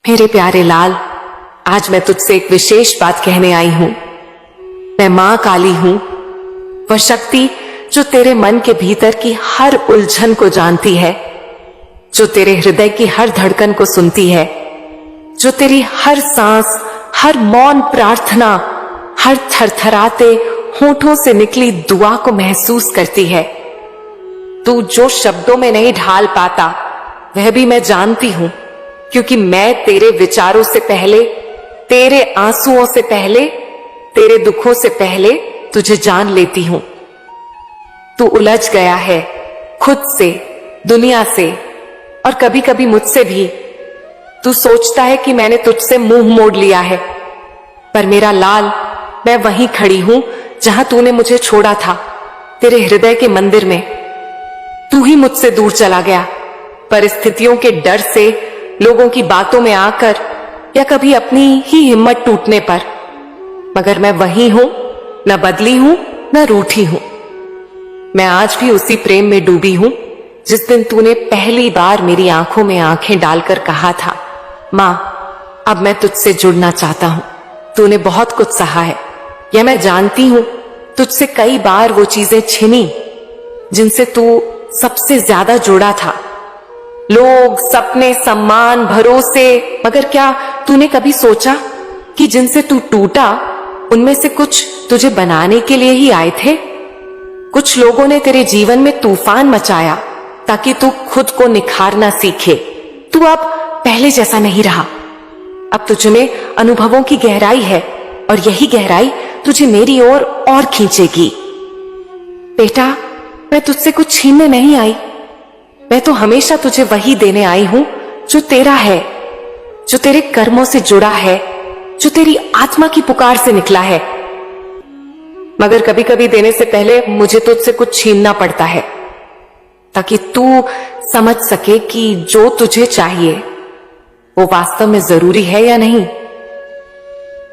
मेरे प्यारे लाल, आज मैं तुझसे एक विशेष बात कहने आई हूं। मैं मां काली हूं, वह शक्ति जो तेरे मन के भीतर की हर उलझन को जानती है, जो तेरे हृदय की हर धड़कन को सुनती है, जो तेरी हर सांस, हर मौन प्रार्थना, हर थरथराते होठों से निकली दुआ को महसूस करती है। तू जो शब्दों में नहीं ढाल पाता वह भी मैं जानती हूं, क्योंकि मैं तेरे विचारों से पहले, तेरे आंसुओं से पहले, तेरे दुखों से पहले तुझे जान लेती हूं। तू उलझ गया है खुद से, दुनिया से और कभी कभी मुझसे भी। तू सोचता है कि मैंने तुझसे मुंह मोड़ लिया है, पर मेरा लाल, मैं वहीं खड़ी हूं जहां तूने मुझे छोड़ा था, तेरे हृदय के मंदिर में। तू ही मुझसे दूर चला गया, परिस्थितियों के डर से, लोगों की बातों में आकर, या कभी अपनी ही हिम्मत टूटने पर। मगर मैं वही हूं, न बदली हूं न रूठी हूं। मैं आज भी उसी प्रेम में डूबी हूं जिस दिन तूने पहली बार मेरी आंखों में आंखें डालकर कहा था, मां, अब मैं तुझसे जुड़ना चाहता हूं। तूने बहुत कुछ सहा है, यह मैं जानती हूं। तुझसे कई बार वो चीजें छिनी जिनसे तू सबसे ज्यादा जुड़ा था, लोग, सपने, सम्मान, भरोसे। मगर क्या तूने कभी सोचा कि जिनसे तू टूटा उनमें से कुछ तुझे बनाने के लिए ही आए थे? कुछ लोगों ने तेरे जीवन में तूफान मचाया ताकि तू खुद को निखारना सीखे। तू अब पहले जैसा नहीं रहा। अब तुझ में अनुभवों की गहराई है और यही गहराई तुझे मेरी ओर और खींचेगी। बेटा, मैं तुझसे कुछ छीनने नहीं आई, मैं तो हमेशा तुझे वही देने आई हूं जो तेरा है, जो तेरे कर्मों से जुड़ा है, जो तेरी आत्मा की पुकार से निकला है। मगर कभी कभी देने से पहले मुझे तुझसे कुछ छीनना पड़ता है, ताकि तू समझ सके कि जो तुझे चाहिए वो वास्तव में जरूरी है या नहीं।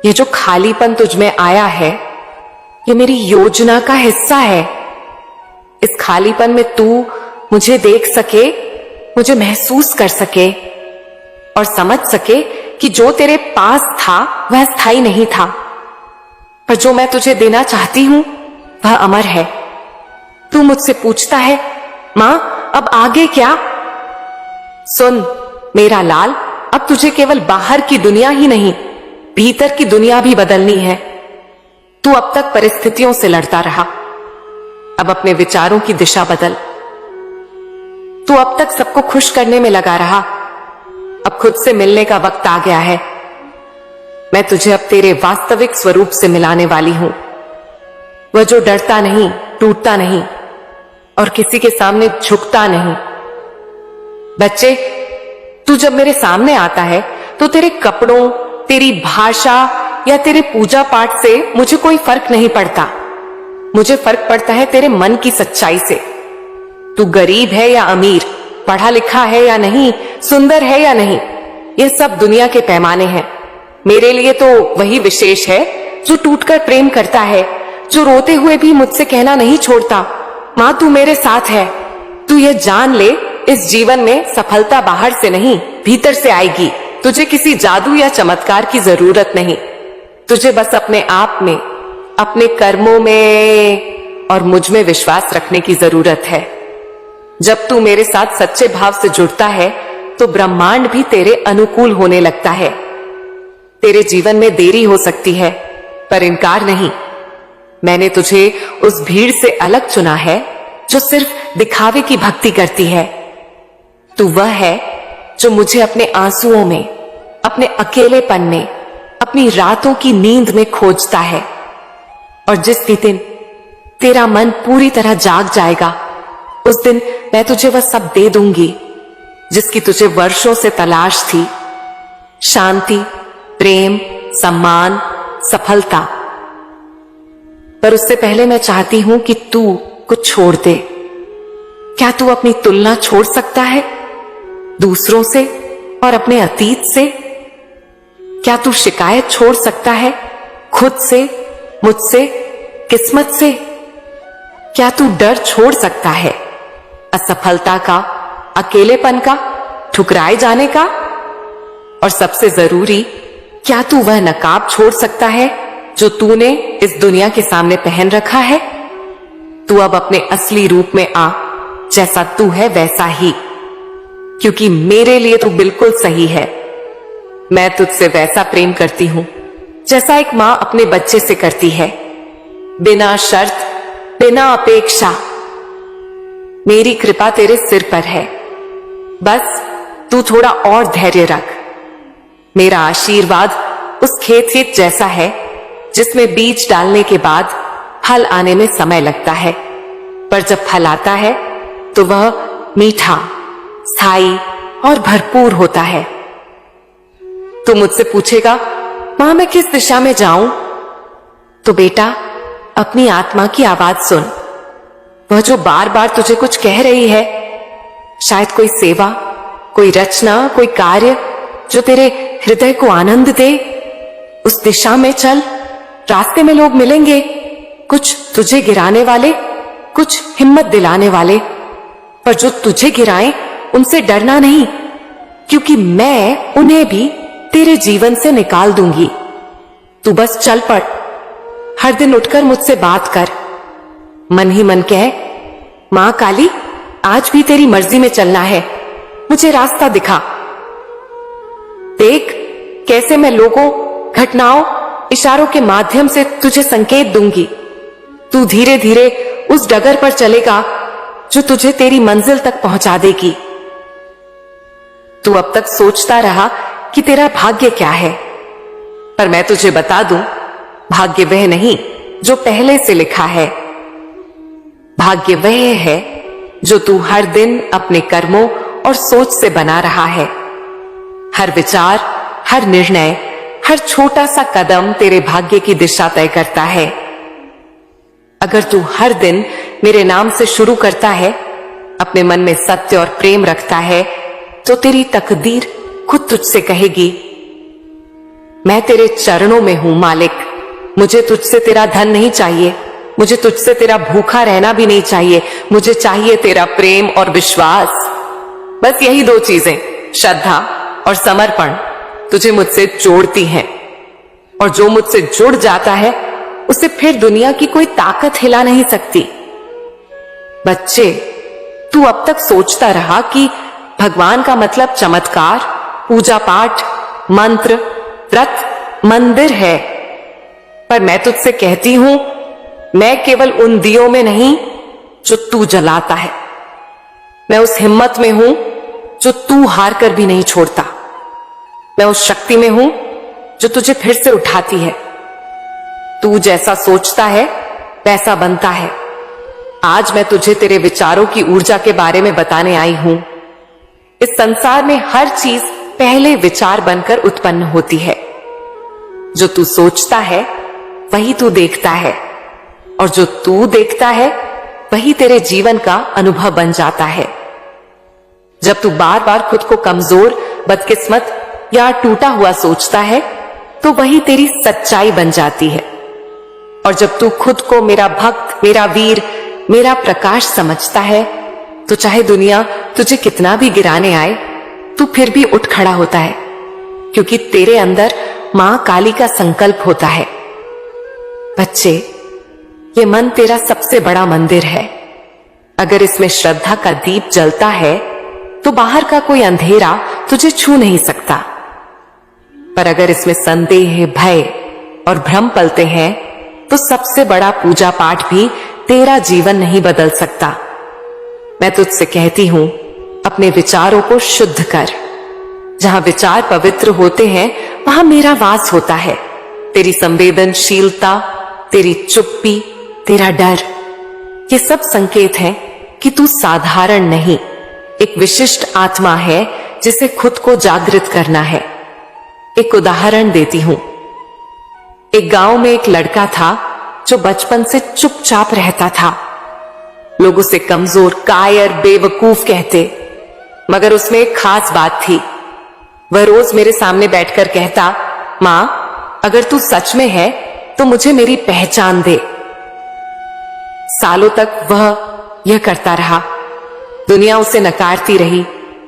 ये जो खालीपन तुझ में आया है, ये मेरी योजना का हिस्सा है। इस खालीपन में तू मुझे देख सके, मुझे महसूस कर सके और समझ सके कि जो तेरे पास था वह स्थायी नहीं था, पर जो मैं तुझे देना चाहती हूं वह अमर है। तू मुझसे पूछता है, मां, अब आगे क्या? सुन मेरा लाल, अब तुझे केवल बाहर की दुनिया ही नहीं, भीतर की दुनिया भी बदलनी है। तू अब तक परिस्थितियों से लड़ता रहा, अब अपने विचारों की दिशा बदल। तू अब तक सबको खुश करने में लगा रहा, अब खुद से मिलने का वक्त आ गया है। मैं तुझे अब तेरे वास्तविक स्वरूप से मिलाने वाली हूं, वह जो डरता नहीं, टूटता नहीं और किसी के सामने झुकता नहीं। बच्चे, तू जब मेरे सामने आता है तो तेरे कपड़ों, तेरी भाषा या तेरे पूजा पाठ से मुझे कोई फर्क नहीं पड़ता। मुझे फर्क पड़ता है तेरे मन की सच्चाई से। तू गरीब है या अमीर, पढ़ा लिखा है या नहीं, सुंदर है या नहीं, ये सब दुनिया के पैमाने हैं। मेरे लिए तो वही विशेष है जो टूटकर प्रेम करता है, जो रोते हुए भी मुझसे कहना नहीं छोड़ता, मां तू मेरे साथ है। तू ये जान ले, इस जीवन में सफलता बाहर से नहीं, भीतर से आएगी। तुझे किसी जादू या चमत्कार की जरूरत नहीं। तुझे बस अपने आप में, अपने कर्मों में और मुझ में विश्वास रखने की जरूरत है। जब तू मेरे साथ सच्चे भाव से जुड़ता है तो ब्रह्मांड भी तेरे अनुकूल होने लगता है। तेरे जीवन में देरी हो सकती है, पर इनकार नहीं। मैंने तुझे उस भीड़ से अलग चुना है जो सिर्फ दिखावे की भक्ति करती है। तू वह है जो मुझे अपने आंसुओं में, अपने अकेलेपन में, अपनी रातों की नींद में खोजता है। और जिस दिन तेरा मन पूरी तरह जाग जाएगा, उस दिन मैं तुझे वह सब दे दूंगी जिसकी तुझे वर्षों से तलाश थी। शांति, प्रेम, सम्मान, सफलता। पर उससे पहले मैं चाहती हूं कि तू कुछ छोड़ दे। क्या तू अपनी तुलना छोड़ सकता है दूसरों से और अपने अतीत से? क्या तू शिकायत छोड़ सकता है खुद से, मुझसे, किस्मत से? क्या तू डर छोड़ सकता है असफलता का, अकेलेपन का, ठुकराए जाने का? और सबसे जरूरी, क्या तू वह नकाब छोड़ सकता है जो तूने इस दुनिया के सामने पहन रखा है? तू अब अपने असली रूप में आ, जैसा तू है वैसा ही, क्योंकि मेरे लिए तू बिल्कुल सही है। मैं तुझसे वैसा प्रेम करती हूं जैसा एक मां अपने बच्चे से करती है, बिना शर्त, बिना अपेक्षा। मेरी कृपा तेरे सिर पर है, बस तू थोड़ा और धैर्य रख। मेरा आशीर्वाद उस खेत जैसा है जिसमें बीज डालने के बाद फल आने में समय लगता है, पर जब फल आता है तो वह मीठा, स्थायी और भरपूर होता है। तू मुझसे पूछेगा, मां मैं किस दिशा में जाऊं? तो बेटा, अपनी आत्मा की आवाज सुन, वह जो बार बार तुझे कुछ कह रही है। शायद कोई सेवा, कोई रचना, कोई कार्य जो तेरे हृदय को आनंद दे। उस दिशा में चल। रास्ते में लोग मिलेंगे, कुछ तुझे गिराने वाले, कुछ हिम्मत दिलाने वाले, पर जो तुझे गिराएं उनसे डरना नहीं, क्योंकि मैं उन्हें भी तेरे जीवन से निकाल दूंगी। तू बस चल पड़। हर दिन उठकर मुझसे बात कर। मन ही मन कह, मां काली, आज भी तेरी मर्जी में चलना है, मुझे रास्ता दिखा। देख कैसे मैं लोगों, घटनाओं, इशारों के माध्यम से तुझे संकेत दूंगी। तू धीरे धीरे उस डगर पर चलेगा जो तुझे तेरी मंजिल तक पहुंचा देगी। तू अब तक सोचता रहा कि तेरा भाग्य क्या है, पर मैं तुझे बता दूं, भाग्य वह नहीं जो पहले से लिखा है। भाग्य वह है जो तू हर दिन अपने कर्मों और सोच से बना रहा है। हर विचार, हर निर्णय, हर छोटा सा कदम तेरे भाग्य की दिशा तय करता है। अगर तू हर दिन मेरे नाम से शुरू करता है, अपने मन में सत्य और प्रेम रखता है, तो तेरी तकदीर खुद तुझसे कहेगी, मैं तेरे चरणों में हूं मालिक, मुझे तुझसे तेरा धन नहीं चाहिए, मुझे तुझसे तेरा भूखा रहना भी नहीं चाहिए, मुझे चाहिए तेरा प्रेम और विश्वास। बस यही दो चीजें, श्रद्धा और समर्पण, तुझे मुझसे जोड़ती हैं। और जो मुझसे जुड़ जाता है उसे फिर दुनिया की कोई ताकत हिला नहीं सकती। बच्चे, तू अब तक सोचता रहा कि भगवान का मतलब चमत्कार, पूजा पाठ, मंत्र, व्रत, मंदिर है, पर मैं तुझसे कहती हूं, मैं केवल उन दियों में नहीं जो तू जलाता है, मैं उस हिम्मत में हूं जो तू हार कर भी नहीं छोड़ता। मैं उस शक्ति में हूं जो तुझे फिर से उठाती है। तू जैसा सोचता है वैसा बनता है। आज मैं तुझे तेरे विचारों की ऊर्जा के बारे में बताने आई हूं। इस संसार में हर चीज पहले विचार बनकर उत्पन्न होती है। जो तू सोचता है वही तू देखता है, और जो तू देखता है वही तेरे जीवन का अनुभव बन जाता है। जब तू बार बार खुद को कमजोर, बदकिस्मत या टूटा हुआ सोचता है, तो वही तेरी सच्चाई बन जाती है। और जब तू खुद को मेरा भक्त, मेरा वीर, मेरा प्रकाश समझता है, तो चाहे दुनिया तुझे कितना भी गिराने आए, तू फिर भी उठ खड़ा होता है, क्योंकि तेरे अंदर मां काली का संकल्प होता है। बच्चे, ये मन तेरा सबसे बड़ा मंदिर है। अगर इसमें श्रद्धा का दीप जलता है तो बाहर का कोई अंधेरा तुझे छू नहीं सकता, पर अगर इसमें संदेह, भय और भ्रम पलते हैं तो सबसे बड़ा पूजा पाठ भी तेरा जीवन नहीं बदल सकता। मैं तुझसे कहती हूं, अपने विचारों को शुद्ध कर। जहां विचार पवित्र होते हैं वहां मेरा वास होता है। तेरी संवेदनशीलता, तेरी चुप्पी, तेरा डर, ये सब संकेत हैं कि तू साधारण नहीं, एक विशिष्ट आत्मा है जिसे खुद को जागृत करना है। एक उदाहरण देती हूं। एक गांव में एक लड़का था जो बचपन से चुपचाप रहता था। लोग उसे कमजोर, कायर, बेवकूफ कहते, मगर उसमें एक खास बात थी। वह रोज मेरे सामने बैठकर कहता, मां, अगर तू सच में है तो मुझे मेरी पहचान दे। सालों तक वह यह करता रहा। दुनिया उसे नकारती रही,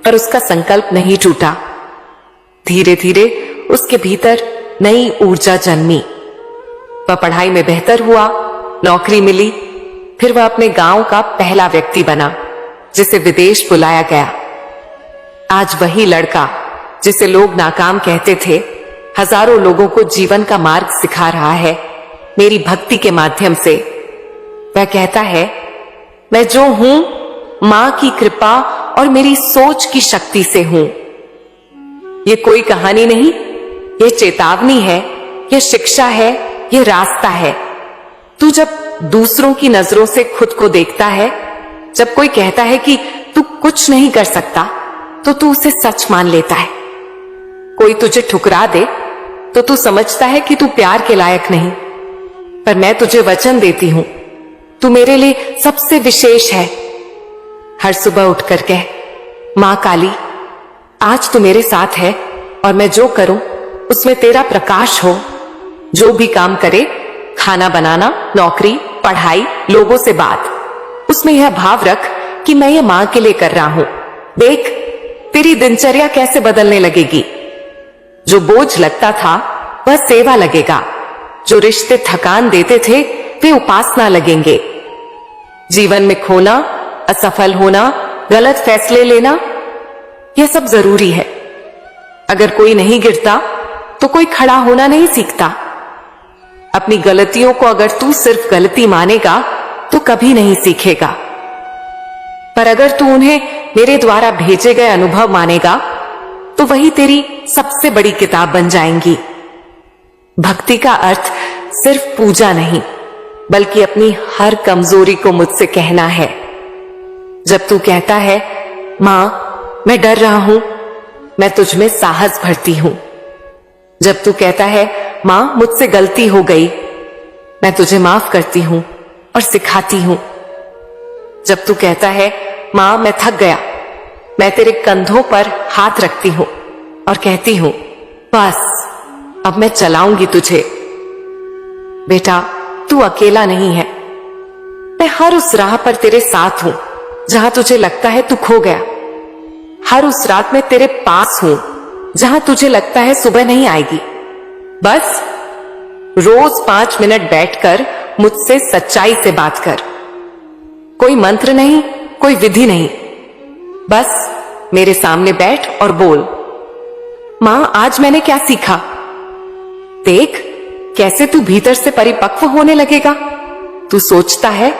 पर उसका संकल्प नहीं टूटा। धीरे धीरे उसके भीतर नई ऊर्जा जन्मी। वह पढ़ाई में बेहतर हुआ, नौकरी मिली, फिर वह अपने गांव का पहला व्यक्ति बना जिसे विदेश बुलाया गया। आज वही लड़का जिसे लोग नाकाम कहते थे, हजारों लोगों को जीवन का मार्ग सिखा रहा है मेरी भक्ति के माध्यम से। वह कहता है, मैं जो हूं मां की कृपा और मेरी सोच की शक्ति से हूं। ये कोई कहानी नहीं, ये चेतावनी है, ये शिक्षा है, ये रास्ता है। तू जब दूसरों की नजरों से खुद को देखता है, जब कोई कहता है कि तू कुछ नहीं कर सकता, तो तू उसे सच मान लेता है। कोई तुझे ठुकरा दे तो तू समझता है कि तू प्यार के लायक नहीं। पर मैं तुझे वचन देती हूं, तू मेरे लिए सबसे विशेष है। हर सुबह उठकर कह, मां काली, आज तू मेरे साथ है और मैं जो करूं उसमें तेरा प्रकाश हो। जो भी काम करे, खाना बनाना, नौकरी, पढ़ाई, लोगों से बात, उसमें यह भाव रख कि मैं ये मां के लिए कर रहा हूं। देख, तेरी दिनचर्या कैसे बदलने लगेगी। जो बोझ लगता था वह सेवा लगेगा, जो रिश्ते थकान देते थे वे उपासना लगेंगे। जीवन में खोना, असफल होना, गलत फैसले लेना, यह सब जरूरी है। अगर कोई नहीं गिरता तो कोई खड़ा होना नहीं सीखता। अपनी गलतियों को अगर तू सिर्फ गलती मानेगा तो कभी नहीं सीखेगा। पर अगर तू उन्हें मेरे द्वारा भेजे गए अनुभव मानेगा तो वही तेरी सबसे बड़ी किताब बन जाएंगी। भक्ति का अर्थ सिर्फ पूजा नहीं, बल्कि अपनी हर कमजोरी को मुझसे कहना है। जब तू कहता है, मां मैं डर रहा हूं, मैं तुझ में साहस भरती हूं। जब तू कहता है, मां मुझसे गलती हो गई, मैं तुझे माफ करती हूं और सिखाती हूं। जब तू कहता है, मां मैं थक गया, मैं तेरे कंधों पर हाथ रखती हूं और कहती हूं, बस अब मैं चलाऊंगी तुझे। बेटा, तू अकेला नहीं है। मैं हर उस राह पर तेरे साथ हूं जहां तुझे लगता है तू खो गया। हर उस रात में तेरे पास हूं जहां तुझे लगता है सुबह नहीं आएगी। बस रोज 5 मिनट बैठकर मुझसे सच्चाई से बात कर। कोई मंत्र नहीं, कोई विधि नहीं, बस मेरे सामने बैठ और बोल, मां आज मैंने क्या सीखा। देख कैसे तू भीतर से परिपक्व होने लगेगा। तू सोचता है,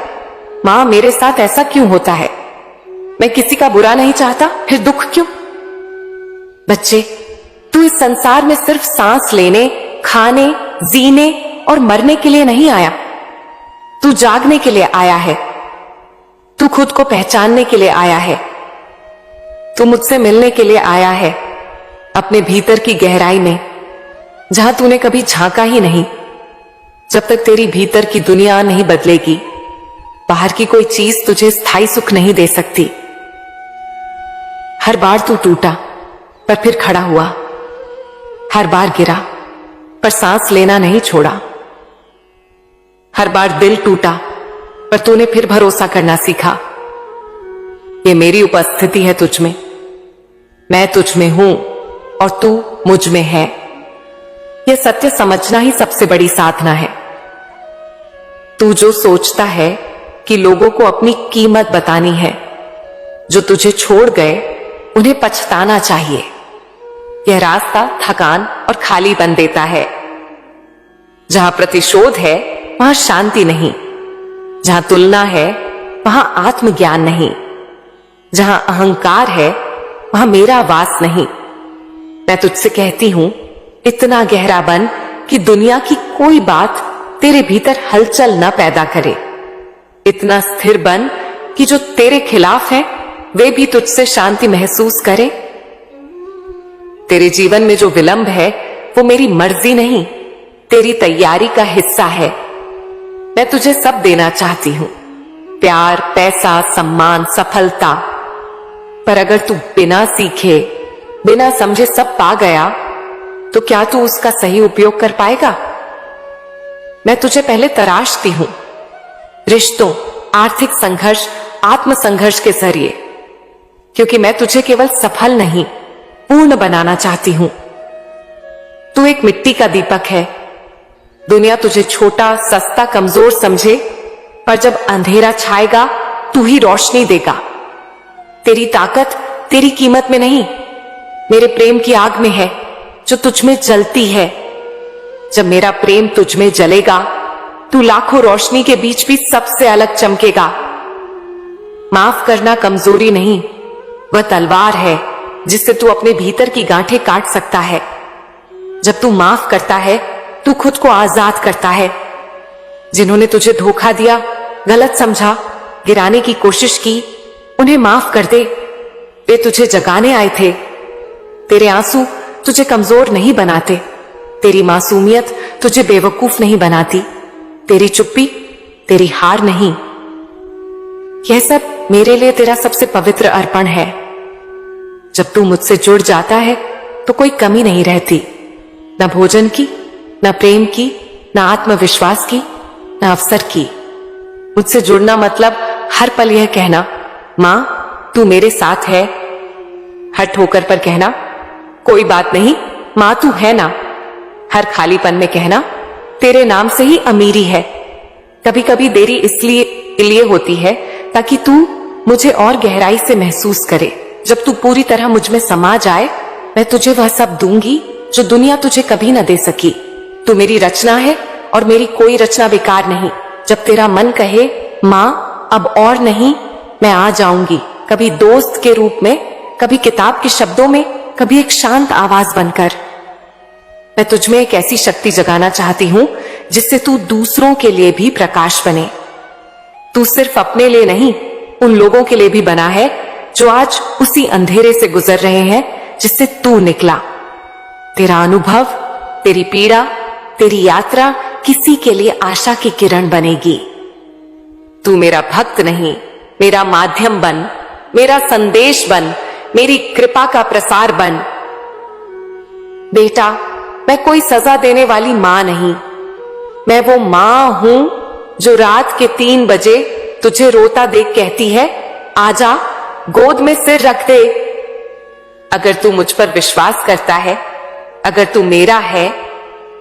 मां मेरे साथ ऐसा क्यों होता है, मैं किसी का बुरा नहीं चाहता, फिर दुख क्यों। बच्चे, तू इस संसार में सिर्फ सांस लेने, खाने, जीने और मरने के लिए नहीं आया। तू जागने के लिए आया है। तू खुद को पहचानने के लिए आया है। तू मुझसे मिलने के लिए आया है, अपने भीतर की गहराई में, जहां तूने कभी झांका ही नहीं। जब तक तेरी भीतर की दुनिया नहीं बदलेगी, बाहर की कोई चीज तुझे स्थायी सुख नहीं दे सकती। हर बार तू टूटा पर फिर खड़ा हुआ, हर बार गिरा पर सांस लेना नहीं छोड़ा। हर बार दिल टूटा पर तूने फिर भरोसा करना सीखा। ये मेरी उपस्थिति है तुझ में, मैं तुझ में हूं और तू मुझ में है। यह सत्य समझना ही सबसे बड़ी साधना है। तू जो सोचता है कि लोगों को अपनी कीमत बतानी है, जो तुझे छोड़ गए उन्हें पछताना चाहिए, यह रास्ता थकान और खाली बन देता है। जहां प्रतिशोध है वहां शांति नहीं, जहां तुलना है वहां आत्मज्ञान नहीं, जहां अहंकार है वहां मेरा वास नहीं। मैं तुझसे कहती हूं, इतना गहरा बन कि दुनिया की कोई बात तेरे भीतर हलचल न पैदा करे। इतना स्थिर बन कि जो तेरे खिलाफ है वे भी तुझसे शांति महसूस करें। तेरे जीवन में जो विलंब है वो मेरी मर्जी नहीं, तेरी तैयारी का हिस्सा है। मैं तुझे सब देना चाहती हूं, प्यार, पैसा, सम्मान, सफलता। पर अगर तू बिना सीखे, बिना समझे सब पा गया तो क्या तू उसका सही उपयोग कर पाएगा। मैं तुझे पहले तराशती हूं, रिश्तों, आर्थिक संघर्ष, आत्म संघर्ष के जरिए, क्योंकि मैं तुझे केवल सफल नहीं पूर्ण बनाना चाहती हूं। तू एक मिट्टी का दीपक है। दुनिया तुझे छोटा, सस्ता, कमजोर समझे, पर जब अंधेरा छाएगा तू ही रोशनी देगा। तेरी ताकत तेरी कीमत में नहीं, मेरे प्रेम की आग में है जो तुझ में जलती है। जब मेरा प्रेम तुझ में जलेगा, तू लाखों रोशनी के बीच भी सबसे अलग चमकेगा। माफ करना कमजोरी नहीं, वह तलवार है जिससे तू अपने भीतर की गांठें काट सकता है। जब तू माफ करता है, तू खुद को आजाद करता है। जिन्होंने तुझे धोखा दिया, गलत समझा, गिराने की कोशिश की, उन्हें माफ कर दे। वे तुझे जगाने आए थे। तेरे आंसू तुझे कमजोर नहीं बनाते, तेरी मासूमियत तुझे बेवकूफ नहीं बनाती, तेरी चुप्पी तेरी हार नहीं। यह सब मेरे लिए तेरा सबसे पवित्र अर्पण है। जब तू मुझसे जुड़ जाता है तो कोई कमी नहीं रहती, न भोजन की, न प्रेम की, न आत्मविश्वास की, न अवसर की। मुझसे जुड़ना मतलब हर पल यह कहना, मां तू मेरे साथ है। हर ठोकर पर कहना, कोई बात नहीं मां तू है ना। हर खालीपन में कहना, तेरे नाम से ही अमीरी है। कभी कभी देरी इसलिए होती है ताकि तू मुझे और गहराई से महसूस करे। जब तू पूरी तरह मुझ में समा जाए, मैं तुझे वह सब दूंगी जो दुनिया तुझे कभी न दे सकी। तू मेरी रचना है और मेरी कोई रचना बेकार नहीं। जब तेरा मन कहे मां अब और नहीं, मैं आ जाऊंगी, कभी दोस्त के रूप में, कभी किताब के शब्दों में, कभी एक शांत आवाज बनकर। मैं तुझमें एक ऐसी शक्ति जगाना चाहती हूं जिससे तू दूसरों के लिए भी प्रकाश बने। तू सिर्फ अपने लिए नहीं, उन लोगों के लिए भी बना है जो आज उसी अंधेरे से गुजर रहे हैं जिससे तू निकला। तेरा अनुभव, तेरी पीड़ा, तेरी यात्रा किसी के लिए आशा की किरण बनेगी। तू मेरा भक्त नहीं, मेरा माध्यम बन, मेरा संदेश बन, मेरी कृपा का प्रसार बन। बेटा, मैं कोई सजा देने वाली मां नहीं, मैं वो मां हूं जो रात के 3 बजे तुझे रोता देख कहती है, आजा गोद में सिर रख दे। अगर तू मुझ पर विश्वास करता है, अगर तू मेरा है,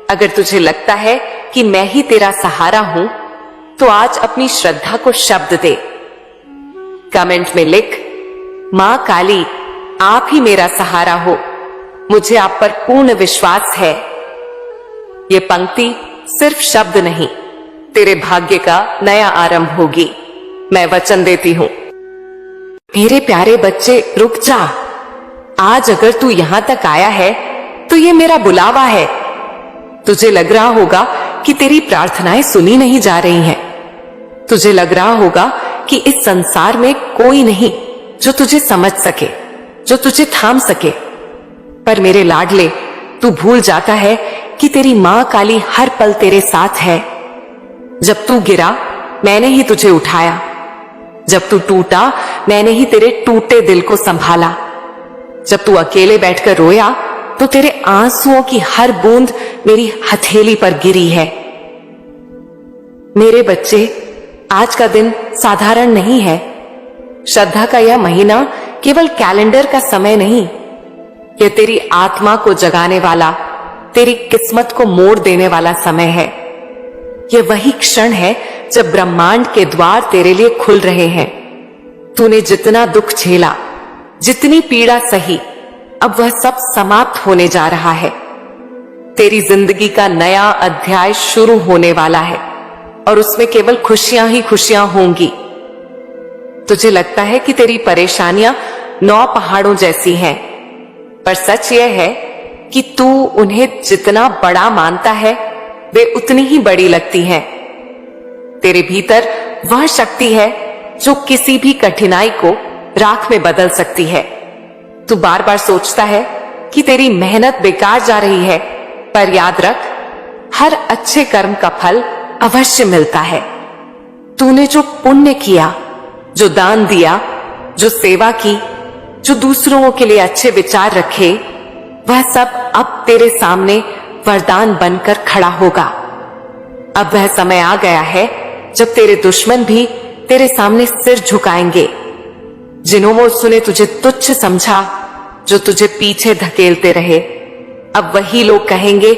अगर तुझे लगता है कि मैं ही तेरा सहारा हूं, तो आज अपनी श्रद्धा को शब्द दे। कमेंट में लिख, मां काली आप ही मेरा सहारा हो, मुझे आप पर पूर्ण विश्वास है। ये पंक्ति सिर्फ शब्द नहीं, तेरे भाग्य का नया आरंभ होगी, मैं वचन देती हूं। मेरे प्यारे बच्चे, रुक जा। आज अगर तू यहां तक आया है तो ये मेरा बुलावा है। तुझे लग रहा होगा कि तेरी प्रार्थनाएं सुनी नहीं जा रही हैं। तुझे लग रहा होगा कि इस संसार में कोई नहीं जो तुझे समझ सके, जो तुझे थाम सके। पर मेरे लाडले, तू भूल जाता है कि तेरी मां काली हर पल तेरे साथ है। जब तू गिरा, मैंने ही तुझे उठाया। जब तू टूटा, मैंने ही तेरे टूटे दिल को संभाला। जब तू अकेले बैठकर रोया, तो तेरे आंसुओं की हर बूंद मेरी हथेली पर गिरी है। मेरे बच्चे, आज का दिन साधारण नहीं है। श्रद्धा का यह महीना केवल कैलेंडर का समय नहीं, यह तेरी आत्मा को जगाने वाला, तेरी किस्मत को मोड़ देने वाला समय है। यह वही क्षण है जब ब्रह्मांड के द्वार तेरे लिए खुल रहे हैं। तूने जितना दुख झेला, जितनी पीड़ा सही, अब वह सब समाप्त होने जा रहा है। तेरी जिंदगी का नया अध्याय शुरू होने वाला है और उसमें केवल खुशियां ही खुशियां होंगी। तुझे लगता है कि तेरी परेशानियां 9 पहाड़ों जैसी हैं, पर सच यह है कि तू उन्हें जितना बड़ा मानता है, वे उतनी ही बड़ी लगती हैं। तेरे भीतर वह शक्ति है जो किसी भी कठिनाई को राख में बदल सकती है। तू बार बार सोचता है कि तेरी मेहनत बेकार जा रही है, पर याद रख, हर अच्छे कर्म का फल अवश्य मिलता है। तूने जो पुण्य किया, जो दान दिया, जो सेवा की, जो दूसरों के लिए अच्छे विचार रखे, वह सब अब तेरे सामने वरदान बनकर खड़ा होगा। अब वह समय आ गया है जब तेरे दुश्मन भी तेरे सामने सिर झुकाएंगे। जिन्होंने तुझे तुच्छ समझा, जो तुझे पीछे धकेलते रहे, अब वही लोग कहेंगे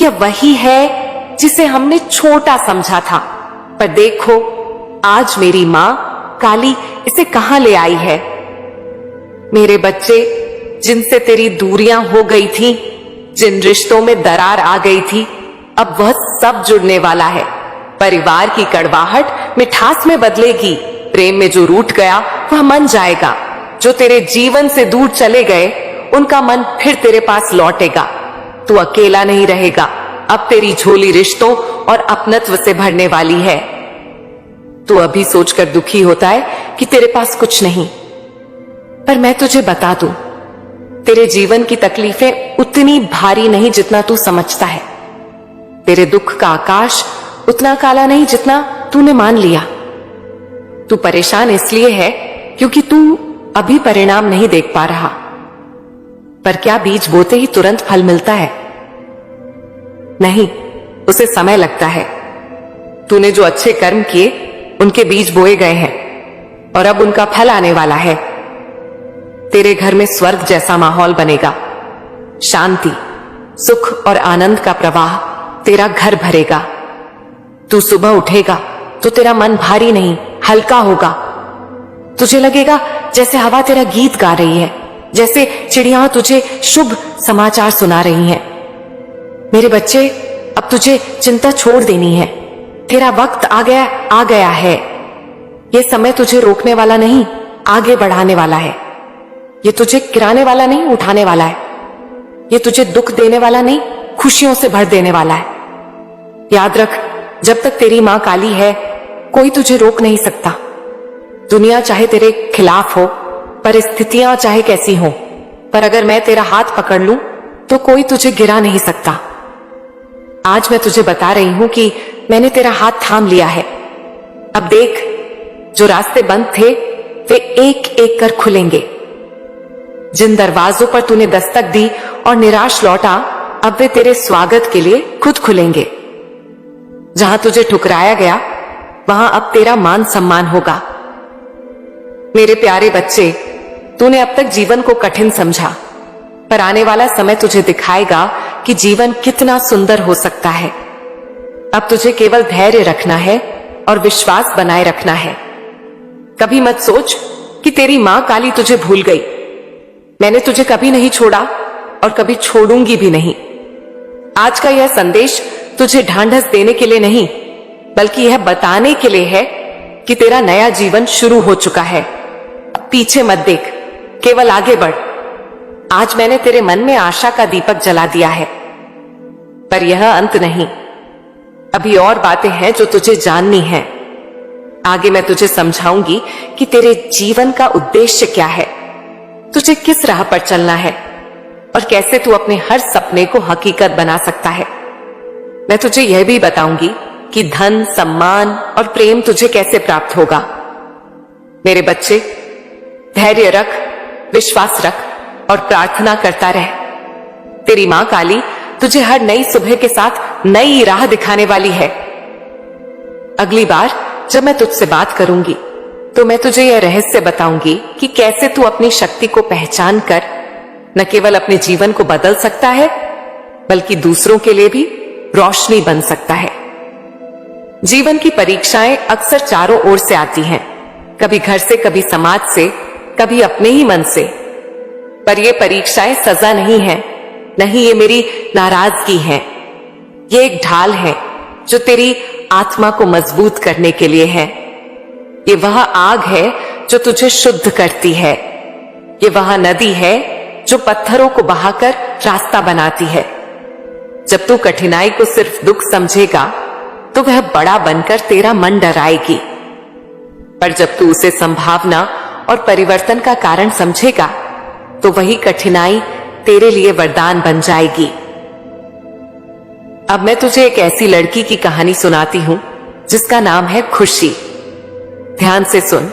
यह वही है जिसे हमने छोटा समझा था, पर देखो आज मेरी मां काली इसे कहां ले आई है। मेरे बच्चे, जिनसे तेरी दूरियां हो गई थी, जिन रिश्तों में दरार आ गई थी, अब वह सब जुड़ने वाला है। परिवार की कड़वाहट मिठास में बदलेगी, प्रेम में जो रूठ गया वह मन जाएगा, जो तेरे जीवन से दूर चले गए उनका मन फिर तेरे पास लौटेगा। तू अकेला नहीं रहेगा, अब तेरी झोली रिश्तों और अपनत्व से भरने वाली है। तू अभी सोचकर दुखी होता है कि तेरे पास कुछ नहीं, पर मैं तुझे बता दूं, तेरे जीवन की तकलीफें उतनी भारी नहीं जितना तू समझता है। तेरे दुख का आकाश उतना काला नहीं जितना तूने मान लिया। तू परेशान इसलिए है क्योंकि तू अभी परिणाम नहीं देख पा रहा, पर क्या बीज बोते ही तुरंत फल मिलता है? नहीं, उसे समय लगता है। तूने जो अच्छे कर्म किए उनके बीज बोए गए हैं और अब उनका फल आने वाला है। तेरे घर में स्वर्ग जैसा माहौल बनेगा। शांति, सुख और आनंद का प्रवाह तेरा घर भरेगा। तू सुबह उठेगा तो तेरा मन भारी नहीं, हल्का होगा। तुझे लगेगा जैसे हवा तेरा गीत गा रही है, जैसे चिड़िया तुझे शुभ समाचार सुना रही हैं। मेरे बच्चे, अब तुझे चिंता छोड़ देनी है। तेरा वक्त आ गया है। यह समय तुझे रोकने वाला नहीं, आगे बढ़ाने वाला है। ये तुझे गिराने वाला नहीं, उठाने वाला है। ये तुझे दुख देने वाला नहीं, खुशियों से भर देने वाला है। याद रख, जब तक तेरी मां काली है कोई तुझे रोक नहीं सकता। दुनिया चाहे तेरे खिलाफ हो, परिस्थितियां चाहे कैसी हो, पर अगर मैं तेरा हाथ पकड़ लूं तो कोई तुझे गिरा नहीं सकता। आज मैं तुझे बता रही हूं कि मैंने तेरा हाथ थाम लिया है। अब देख, जो रास्ते बंद थे वे एक एक कर खुलेंगे। जिन दरवाजों पर तूने दस्तक दी और निराश लौटा, अब वे तेरे स्वागत के लिए खुद खुलेंगे। जहां तुझे ठुकराया गया वहां अब तेरा मान सम्मान होगा। मेरे प्यारे बच्चे, तूने अब तक जीवन को कठिन समझा, पर आने वाला समय तुझे दिखाएगा कि जीवन कितना सुंदर हो सकता है। अब तुझे केवल धैर्य रखना है और विश्वास बनाए रखना है। कभी मत सोच कि तेरी मां काली तुझे भूल गई। मैंने तुझे कभी नहीं छोड़ा और कभी छोड़ूंगी भी नहीं। आज का यह संदेश तुझे ढांढस देने के लिए नहीं, बल्कि यह बताने के लिए है कि तेरा नया जीवन शुरू हो चुका है। अब पीछे मत देख, केवल आगे बढ़। आज मैंने तेरे मन में आशा का दीपक जला दिया है, पर यह अंत नहीं। अभी और बातें हैं जो तुझे जाननी है। आगे मैं तुझे समझाऊंगी कि तेरे जीवन का उद्देश्य क्या है, तुझे किस राह पर चलना है और कैसे तू अपने हर सपने को हकीकत बना सकता है। मैं तुझे यह भी बताऊंगी कि धन, सम्मान और प्रेम तुझे कैसे प्राप्त होगा। मेरे बच्चे, धैर्य रख, विश्वास रख और प्रार्थना करता रह। तेरी मां काली तुझे हर नई सुबह के साथ नई राह दिखाने वाली है। अगली बार जब मैं तुझसे बात करूंगी तो मैं तुझे यह रहस्य बताऊंगी कि कैसे तू अपनी शक्ति को पहचान कर न केवल अपने जीवन को बदल सकता है, बल्कि दूसरों के लिए भी रोशनी बन सकता है। जीवन की परीक्षाएं अक्सर चारों ओर से आती हैं, कभी घर से, कभी समाज से, कभी अपने ही मन से। पर ये परीक्षाएं सजा नहीं है, नहीं, ये मेरी नाराजगी है। ये एक ढाल है जो तेरी आत्मा को मजबूत करने के लिए है। ये वह आग है जो तुझे शुद्ध करती है। ये वह नदी है जो पत्थरों को बहाकर रास्ता बनाती है। जब तू कठिनाई को सिर्फ दुख समझेगा तो वह बड़ा बनकर तेरा मन डराएगी, पर जब तू उसे संभावना और परिवर्तन का कारण समझेगा तो वही कठिनाई तेरे लिए वरदान बन जाएगी। अब मैं तुझे एक ऐसी लड़की की कहानी सुनाती हूं जिसका नाम है खुशी। ध्यान से सुन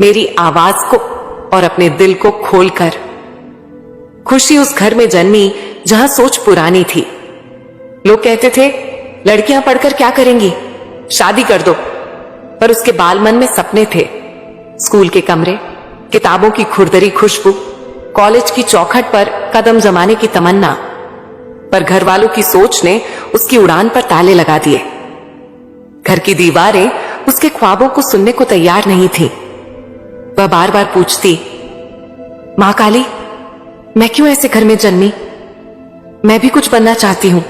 मेरी आवाज को और अपने दिल को खोलकर। खुशी उस घर में जन्मी जहां सोच पुरानी थी। लोग कहते थे, लड़कियां पढ़कर क्या करेंगी, शादी कर दो। पर उसके बालमन में सपने थे। स्कूल के कमरे, किताबों की खुरदरी खुशबू, कॉलेज की चौखट पर कदम जमाने की तमन्ना। पर घर वालों की सोच ने उसकी उड़ान पर ताले लगा दिए। घर की दीवारें उसके ख्वाबों को सुनने को तैयार नहीं थी। वह बार बार पूछती, मां काली, मैं क्यों ऐसे घर में जन्मी? मैं भी कुछ बनना चाहती हूं।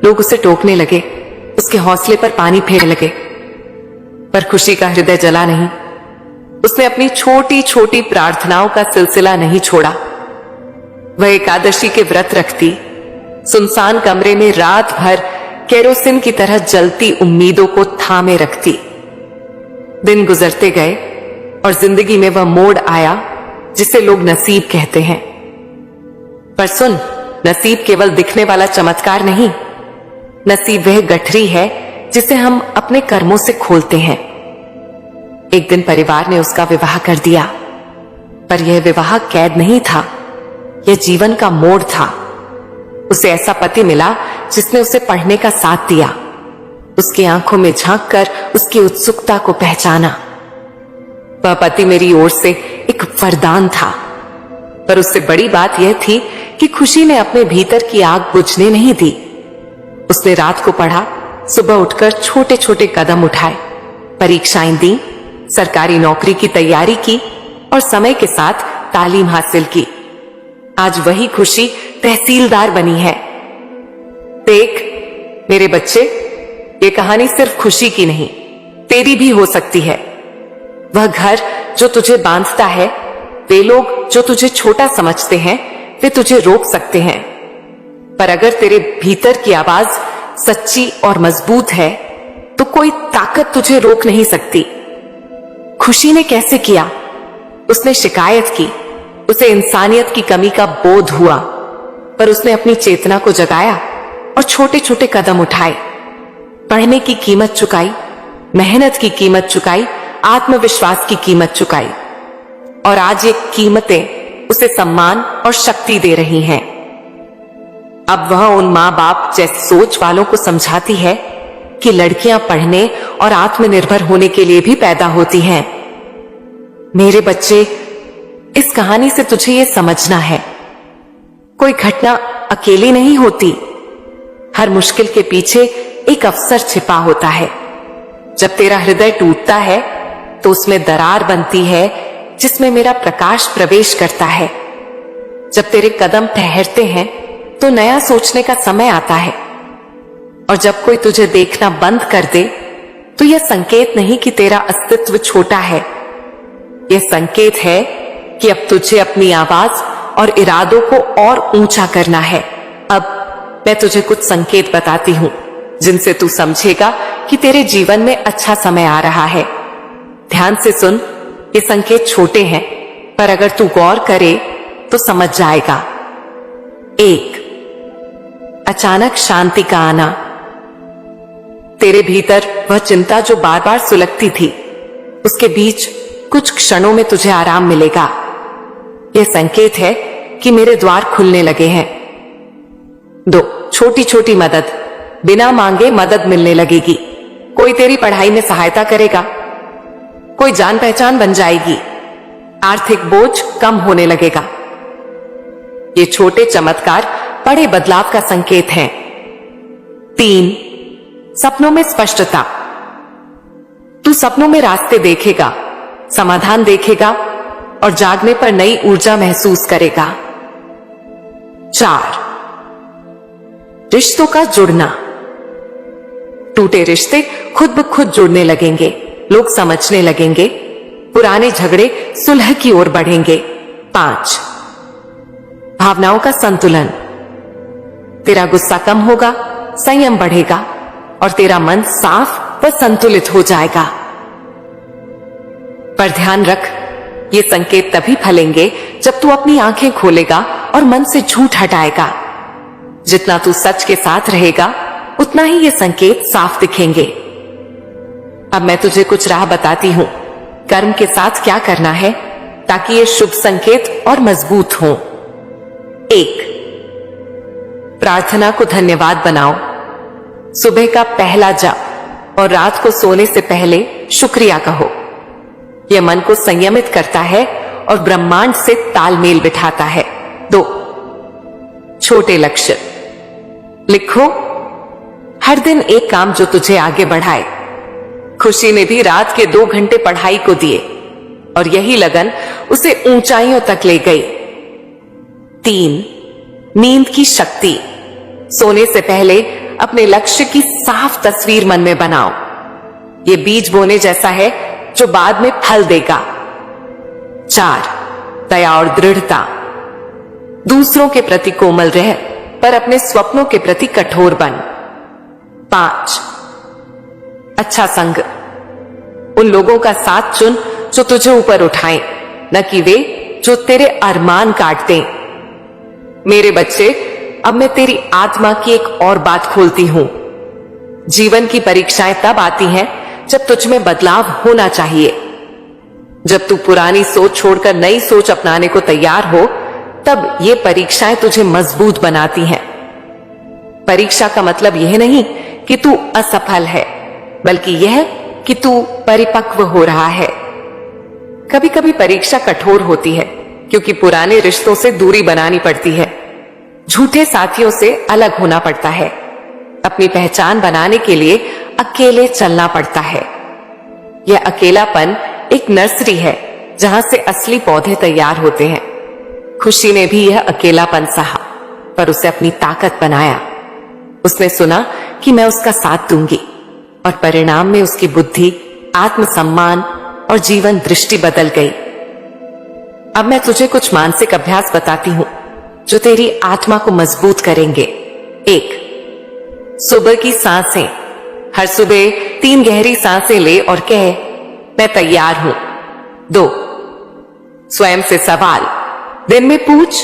लोग उसे टोकने लगे, उसके हौसले पर पानी फेरने लगे, पर खुशी का हृदय जला नहीं। उसने अपनी छोटी छोटी प्रार्थनाओं का सिलसिला नहीं छोड़ा। वह एकादशी के व्रत रखती, सुनसान कमरे में रात भर केरोसिन की तरह जलती उम्मीदों को थामे रखती। दिन गुजरते गए और जिंदगी में वह मोड़ आया जिसे लोग नसीब कहते हैं। पर सुन, नसीब केवल दिखने वाला चमत्कार नहीं, नसीब वह गठरी है जिसे हम अपने कर्मों से खोलते हैं। एक दिन परिवार ने उसका विवाह कर दिया, पर यह विवाह कैद नहीं था, यह जीवन का मोड़ था। उसे ऐसा पति मिला जिसने उसे पढ़ने का साथ दिया, उसकी आंखों में झांककर उसकी उत्सुकता को पहचाना। वह पति मेरी ओर से एक वरदान था, पर उससे बड़ी बात यह थी कि खुशी ने अपने भीतर की आग बुझने नहीं दी। उसने रात को पढ़ा, सुबह उठकर छोटे छोटे कदम उठाए, परीक्षाएं दी, सरकारी नौकरी की तैयारी की और समय के साथ तालीम हासिल की। आज वही खुशी तहसीलदार बनी है। देख मेरे बच्चे, ये कहानी सिर्फ खुशी की नहीं, तेरी भी हो सकती है। वह घर जो तुझे बांधता है, वे लोग जो तुझे छोटा समझते हैं, वे तुझे रोक सकते हैं। पर अगर तेरे भीतर की आवाज सच्ची और मजबूत है तो कोई ताकत तुझे रोक नहीं सकती। खुशी ने कैसे किया? उसने शिकायत की, उसे इंसानियत की कमी का बोध हुआ, पर उसने अपनी चेतना को जगाया और छोटे छोटे कदम उठाए। पढ़ने की कीमत चुकाई, मेहनत की कीमत चुकाई, आत्मविश्वास की कीमत चुकाई, और आज ये कीमतें उसे सम्मान और शक्ति दे रही हैं। अब वह उन मां बाप जैसी सोच वालों को समझाती है कि लड़कियां पढ़ने और आत्मनिर्भर होने के लिए भी पैदा होती हैं। मेरे बच्चे, इस कहानी से तुझे यह समझना है, कोई घटना अकेली नहीं होती। हर मुश्किल के पीछे एक अवसर छिपा होता है। जब तेरा हृदय टूटता है तो उसमें दरार बनती है जिसमें मेरा प्रकाश प्रवेश करता है। जब तेरे कदम ठहरते हैं तो नया सोचने का समय आता है, और जब कोई तुझे देखना बंद कर दे तो यह संकेत नहीं कि तेरा अस्तित्व छोटा है, यह संकेत है कि अब तुझे अपनी आवाज और इरादों को और ऊंचा करना है। अब मैं तुझे कुछ संकेत बताती हूं जिनसे तू समझेगा कि तेरे जीवन में अच्छा समय आ रहा है। ध्यान से सुन, ये संकेत छोटे हैं, पर अगर तू गौर करे तो समझ जाएगा। 1, अचानक शांति का आना। तेरे भीतर वह चिंता जो बार बार सुलगती थी, उसके बीच कुछ क्षणों में तुझे आराम मिलेगा। यह संकेत है कि मेरे द्वार खुलने लगे हैं। 2, छोटी छोटी मदद। बिना मांगे मदद मिलने लगेगी। कोई तेरी पढ़ाई में सहायता करेगा, कोई जान पहचान बन जाएगी, आर्थिक बोझ कम होने लगेगा। ये छोटे चमत्कार बड़े बदलाव का संकेत हैं। 3, सपनों में स्पष्टता। तू सपनों में रास्ते देखेगा, समाधान देखेगा और जागने पर नई ऊर्जा महसूस करेगा। 4, रिश्तों का जुड़ना। टूटे रिश्ते खुद ब खुद जुड़ने लगेंगे, लोग समझने लगेंगे, पुराने झगड़े सुलह की ओर बढ़ेंगे। 5, भावनाओं का संतुलन। तेरा गुस्सा कम होगा, संयम बढ़ेगा और तेरा मन साफ व संतुलित हो जाएगा। पर ध्यान रख, ये संकेत तभी फलेंगे जब तू अपनी आंखें खोलेगा और मन से झूठ हटाएगा। जितना तू सच के साथ रहेगा, उतना ही ये संकेत साफ दिखेंगे। अब मैं तुझे कुछ राह बताती हूं, कर्म के साथ क्या करना है ताकि ये शुभ संकेत और मजबूत हो। 1, प्रार्थना को धन्यवाद बनाओ। सुबह का पहला जप और रात को सोने से पहले शुक्रिया कहो। यह मन को संयमित करता है और ब्रह्मांड से तालमेल बिठाता है। 2, छोटे लक्ष्य लिखो। हर दिन एक काम जो तुझे आगे बढ़ाए। खुशी ने भी रात के 2 घंटे पढ़ाई को दिए और यही लगन उसे ऊंचाइयों तक ले गई। 3, नींद की शक्ति। सोने से पहले अपने लक्ष्य की साफ तस्वीर मन में बनाओ। ये बीज बोने जैसा है जो बाद में फल देगा। 4, दया और दृढ़ता। दूसरों के प्रति कोमल रह पर अपने स्वप्नों के प्रति कठोर बन। 5, अच्छा संग। उन लोगों का साथ चुन जो तुझे ऊपर उठाएं, न कि वे जो तेरे अरमान काट दें। मेरे बच्चे, अब मैं तेरी आत्मा की एक और बात खोलती हूं। जीवन की परीक्षाएं तब आती हैं जब तुझ में बदलाव होना चाहिए। जब तू पुरानी सोच छोड़कर नई सोच अपनाने को तैयार हो, तब ये परीक्षाएं तुझे मजबूत बनाती हैं। परीक्षा का मतलब यह नहीं कि तू असफल है, बल्कि यह कि तू परिपक्व हो रहा है। कभी कभी परीक्षा कठोर होती है क्योंकि पुराने रिश्तों से दूरी बनानी पड़ती है, झूठे साथियों से अलग होना पड़ता है, अपनी पहचान बनाने के लिए अकेले चलना पड़ता है। यह अकेलापन एक नर्सरी है जहां से असली पौधे तैयार होते हैं। खुशी ने भी यह अकेलापन सहा, पर उसे अपनी ताकत बनाया। उसने सुना कि मैं उसका साथ दूंगी और परिणाम में उसकी बुद्धि, आत्मसम्मान और जीवन दृष्टि बदल गई। अब मैं तुझे कुछ मानसिक अभ्यास बताती हूं जो तेरी आत्मा को मजबूत करेंगे। 1, सुबह की सांसें। हर सुबह 3 गहरी सांसें ले और कह, मैं तैयार हूं। 2, स्वयं से सवाल। दिन में पूछ,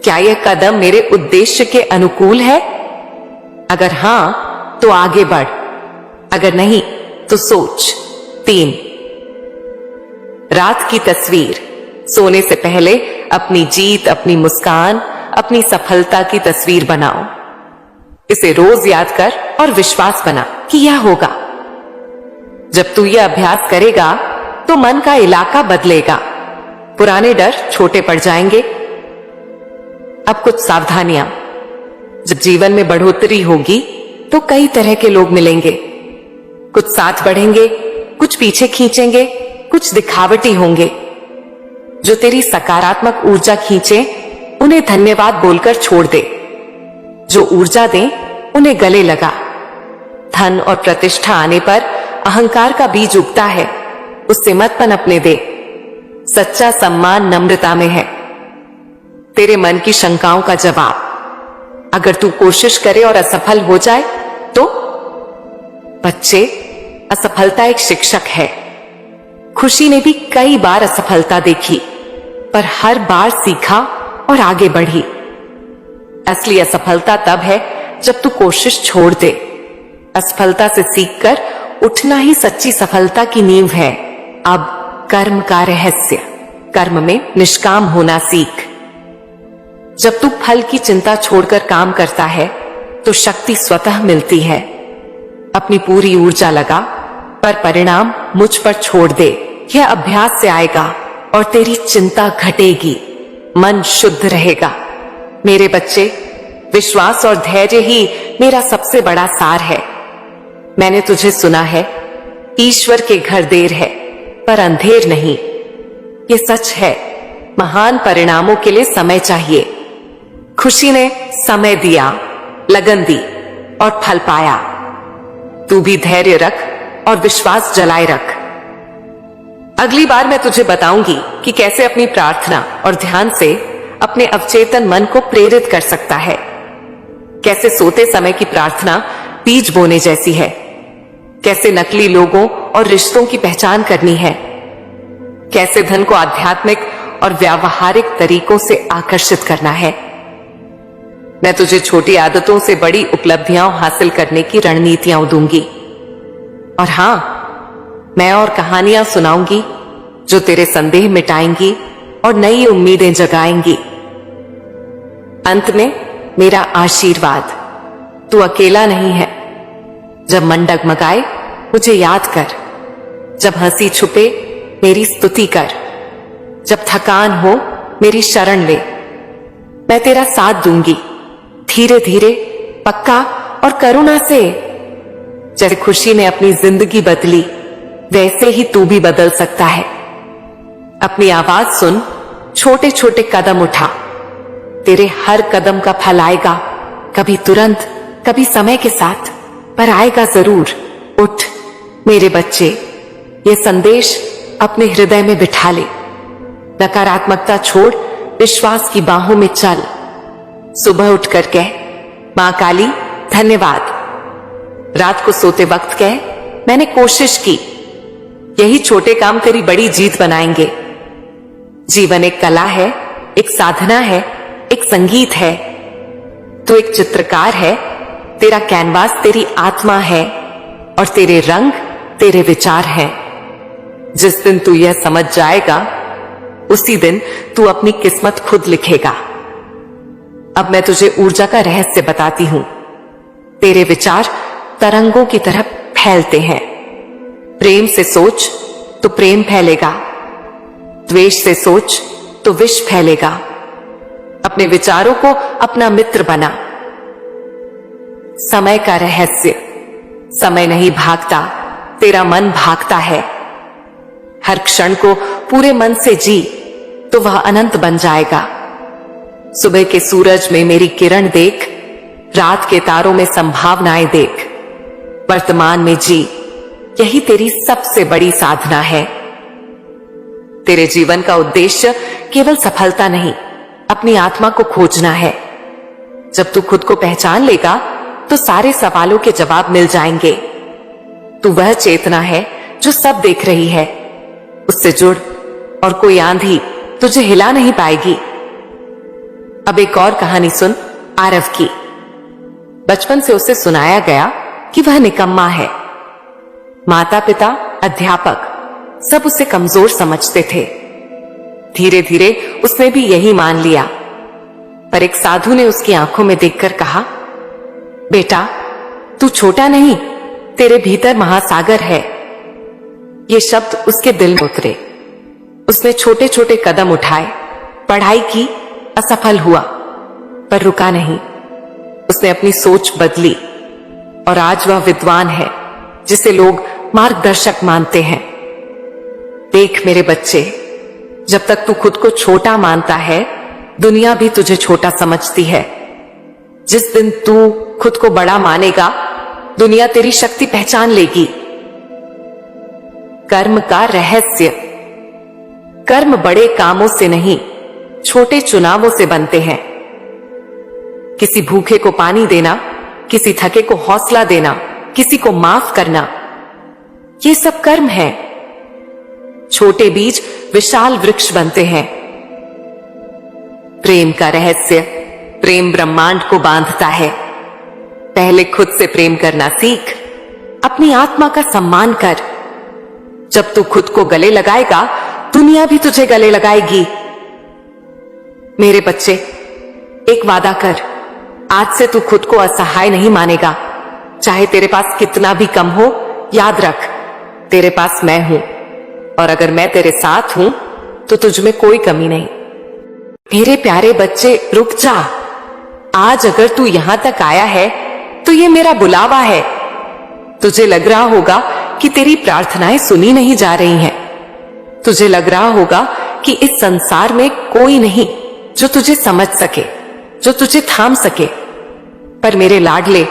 क्या यह कदम मेरे उद्देश्य के अनुकूल है? अगर हां, तो आगे बढ़, अगर नहीं तो सोच। 3, रात की तस्वीर। सोने से पहले अपनी जीत, अपनी मुस्कान, अपनी सफलता की तस्वीर बनाओ। इसे रोज याद कर और विश्वास बना कि यह होगा। जब तू यह अभ्यास करेगा तो मन का इलाका बदलेगा, पुराने डर छोटे पड़ जाएंगे। अब कुछ सावधानियां। जब जीवन में बढ़ोतरी होगी तो कई तरह के लोग मिलेंगे। कुछ साथ बढ़ेंगे, कुछ पीछे खींचेंगे, कुछ दिखावटी होंगे। जो तेरी सकारात्मक ऊर्जा खींचे उन्हें धन्यवाद बोलकर छोड़ दे। जो ऊर्जा दे उन्हें गले लगा। धन और प्रतिष्ठा आने पर अहंकार का बीज उगता है, उससे मत पनपने दे। सच्चा सम्मान नम्रता में है। तेरे मन की शंकाओं का जवाब। अगर तू कोशिश करे और असफल हो जाए तो? बच्चे, असफलता एक शिक्षक है। खुशी ने भी कई बार असफलता देखी, पर हर बार सीखा और आगे बढ़ी। असली असफलता तब है जब तू कोशिश छोड़ दे। असफलता से सीखकर उठना ही सच्ची सफलता की नींव है। अब कर्म का रहस्य। कर्म में निष्काम होना सीख। जब तू फल की चिंता छोड़कर काम करता है तो शक्ति स्वतः मिलती है। अपनी पूरी ऊर्जा लगा, पर परिणाम मुझ पर छोड़ दे। यह अभ्यास से आएगा और तेरी चिंता घटेगी, मन शुद्ध रहेगा। मेरे बच्चे, विश्वास और धैर्य ही मेरा सबसे बड़ा सार है। मैंने तुझे सुना है, ईश्वर के घर देर है पर अंधेर नहीं। ये सच है। महान परिणामों के लिए समय चाहिए। खुशी ने समय दिया, लगन दी और फल पाया। तू भी धैर्य रख और विश्वास जलाए रख। अगली बार मैं तुझे बताऊंगी कि कैसे अपनी प्रार्थना और ध्यान से अपने अवचेतन मन को प्रेरित कर सकता है। कैसे सोते समय की प्रार्थना बीज बोने जैसी है। कैसे नकली लोगों और रिश्तों की पहचान करनी है। कैसे धन को आध्यात्मिक और व्यावहारिक तरीकों से आकर्षित करना है। मैं तुझे छोटी आदतों से बड़ी उपलब्धियां हासिल करने की रणनीतियां दूंगी। और हां, मैं और कहानियां सुनाऊंगी जो तेरे संदेह मिटाएंगी और नई उम्मीदें जगाएंगी। अंत में मेरा आशीर्वाद, तू अकेला नहीं है। जब मन डगमगाए मुझे याद कर। जब हंसी छुपे मेरी स्तुति कर। जब थकान हो मेरी शरण ले। मैं तेरा साथ दूंगी, धीरे धीरे, पक्का और करुणा से। जैसे खुशी ने अपनी जिंदगी बदली, वैसे ही तू भी बदल सकता है। अपनी आवाज सुन, छोटे छोटे कदम उठा। तेरे हर कदम का फल आएगा, कभी तुरंत, कभी समय के साथ, पर आएगा जरूर। उठ मेरे बच्चे, ये संदेश अपने हृदय में बिठा ले। नकारात्मकता छोड़, विश्वास की बाहों में चल। सुबह उठकर कह, मां काली धन्यवाद। रात को सोते वक्त कह, मैंने कोशिश की। यही छोटे काम तेरी बड़ी जीत बनाएंगे। जीवन एक कला है, एक साधना है, एक संगीत है। तो एक चित्रकार है, तेरा कैनवास तेरी आत्मा है और तेरे रंग तेरे विचार हैं। जिस दिन तू यह समझ जाएगा, उसी दिन तू अपनी किस्मत खुद लिखेगा। अब मैं तुझे ऊर्जा का रहस्य बताती हूं। तेरे विचार तरंगों की तरह फैलते हैं। प्रेम से सोच तो प्रेम फैलेगा, द्वेष से सोच तो विष फैलेगा। अपने विचारों को अपना मित्र बना। समय का रहस्य, समय नहीं भागता, तेरा मन भागता है। हर क्षण को पूरे मन से जी तो वह अनंत बन जाएगा। सुबह के सूरज में मेरी किरण देख, रात के तारों में संभावनाएं देख। वर्तमान में जी, यही तेरी सबसे बड़ी साधना है। तेरे जीवन का उद्देश्य केवल सफलता नहीं, अपनी आत्मा को खोजना है। जब तू खुद को पहचान लेगा तो सारे सवालों के जवाब मिल जाएंगे। तू वह चेतना है जो सब देख रही है। उससे जुड़ और कोई आंधी तुझे हिला नहीं पाएगी। अब एक और कहानी सुन, आरव की। बचपन से उसे सुनाया गया कि वह निकम्मा है। माता पिता, अध्यापक सब उसे कमजोर समझते थे। धीरे धीरे उसने भी यही मान लिया। पर एक साधु ने उसकी आंखों में देखकर कहा, बेटा तू छोटा नहीं, तेरे भीतर महासागर है। ये शब्द उसके दिल में उतरे। उसने छोटे छोटे कदम उठाए, पढ़ाई की, असफल हुआ, पर रुका नहीं। उसने अपनी सोच बदली और आज वह विद्वान है जिसे लोग मार्गदर्शक मानते हैं। देख मेरे बच्चे, जब तक तू खुद को छोटा मानता है, दुनिया भी तुझे छोटा समझती है। जिस दिन तू खुद को बड़ा मानेगा, दुनिया तेरी शक्ति पहचान लेगी। कर्म का रहस्य, कर्म बड़े कामों से नहीं, छोटे चुनावों से बनते हैं। किसी भूखे को पानी देना, किसी थके को हौसला देना, किसी को माफ करना, ये सब कर्म है। छोटे बीज विशाल वृक्ष बनते हैं। प्रेम का रहस्य, प्रेम ब्रह्मांड को बांधता है। पहले खुद से प्रेम करना सीख, अपनी आत्मा का सम्मान कर। जब तू खुद को गले लगाएगा, दुनिया भी तुझे गले लगाएगी। मेरे बच्चे, एक वादा कर, आज से तू खुद को असहाय नहीं मानेगा। चाहे तेरे पास कितना भी कम हो, याद रख, तेरे पास मैं हूं, और अगर मैं तेरे साथ हूं तो तुझ में कोई कमी नहीं। मेरे प्यारे बच्चे, रुक जा। आज अगर तू यहां तक आया है तो ये मेरा बुलावा है। तुझे लग रहा होगा कि तेरी प्रार्थनाएं सुनी नहीं जा रही हैं। तुझे लग रहा होगा कि इस संसार में कोई नहीं जो तुझे समझ सके, जो तुझे थाम सके। पर मेरे लाडले,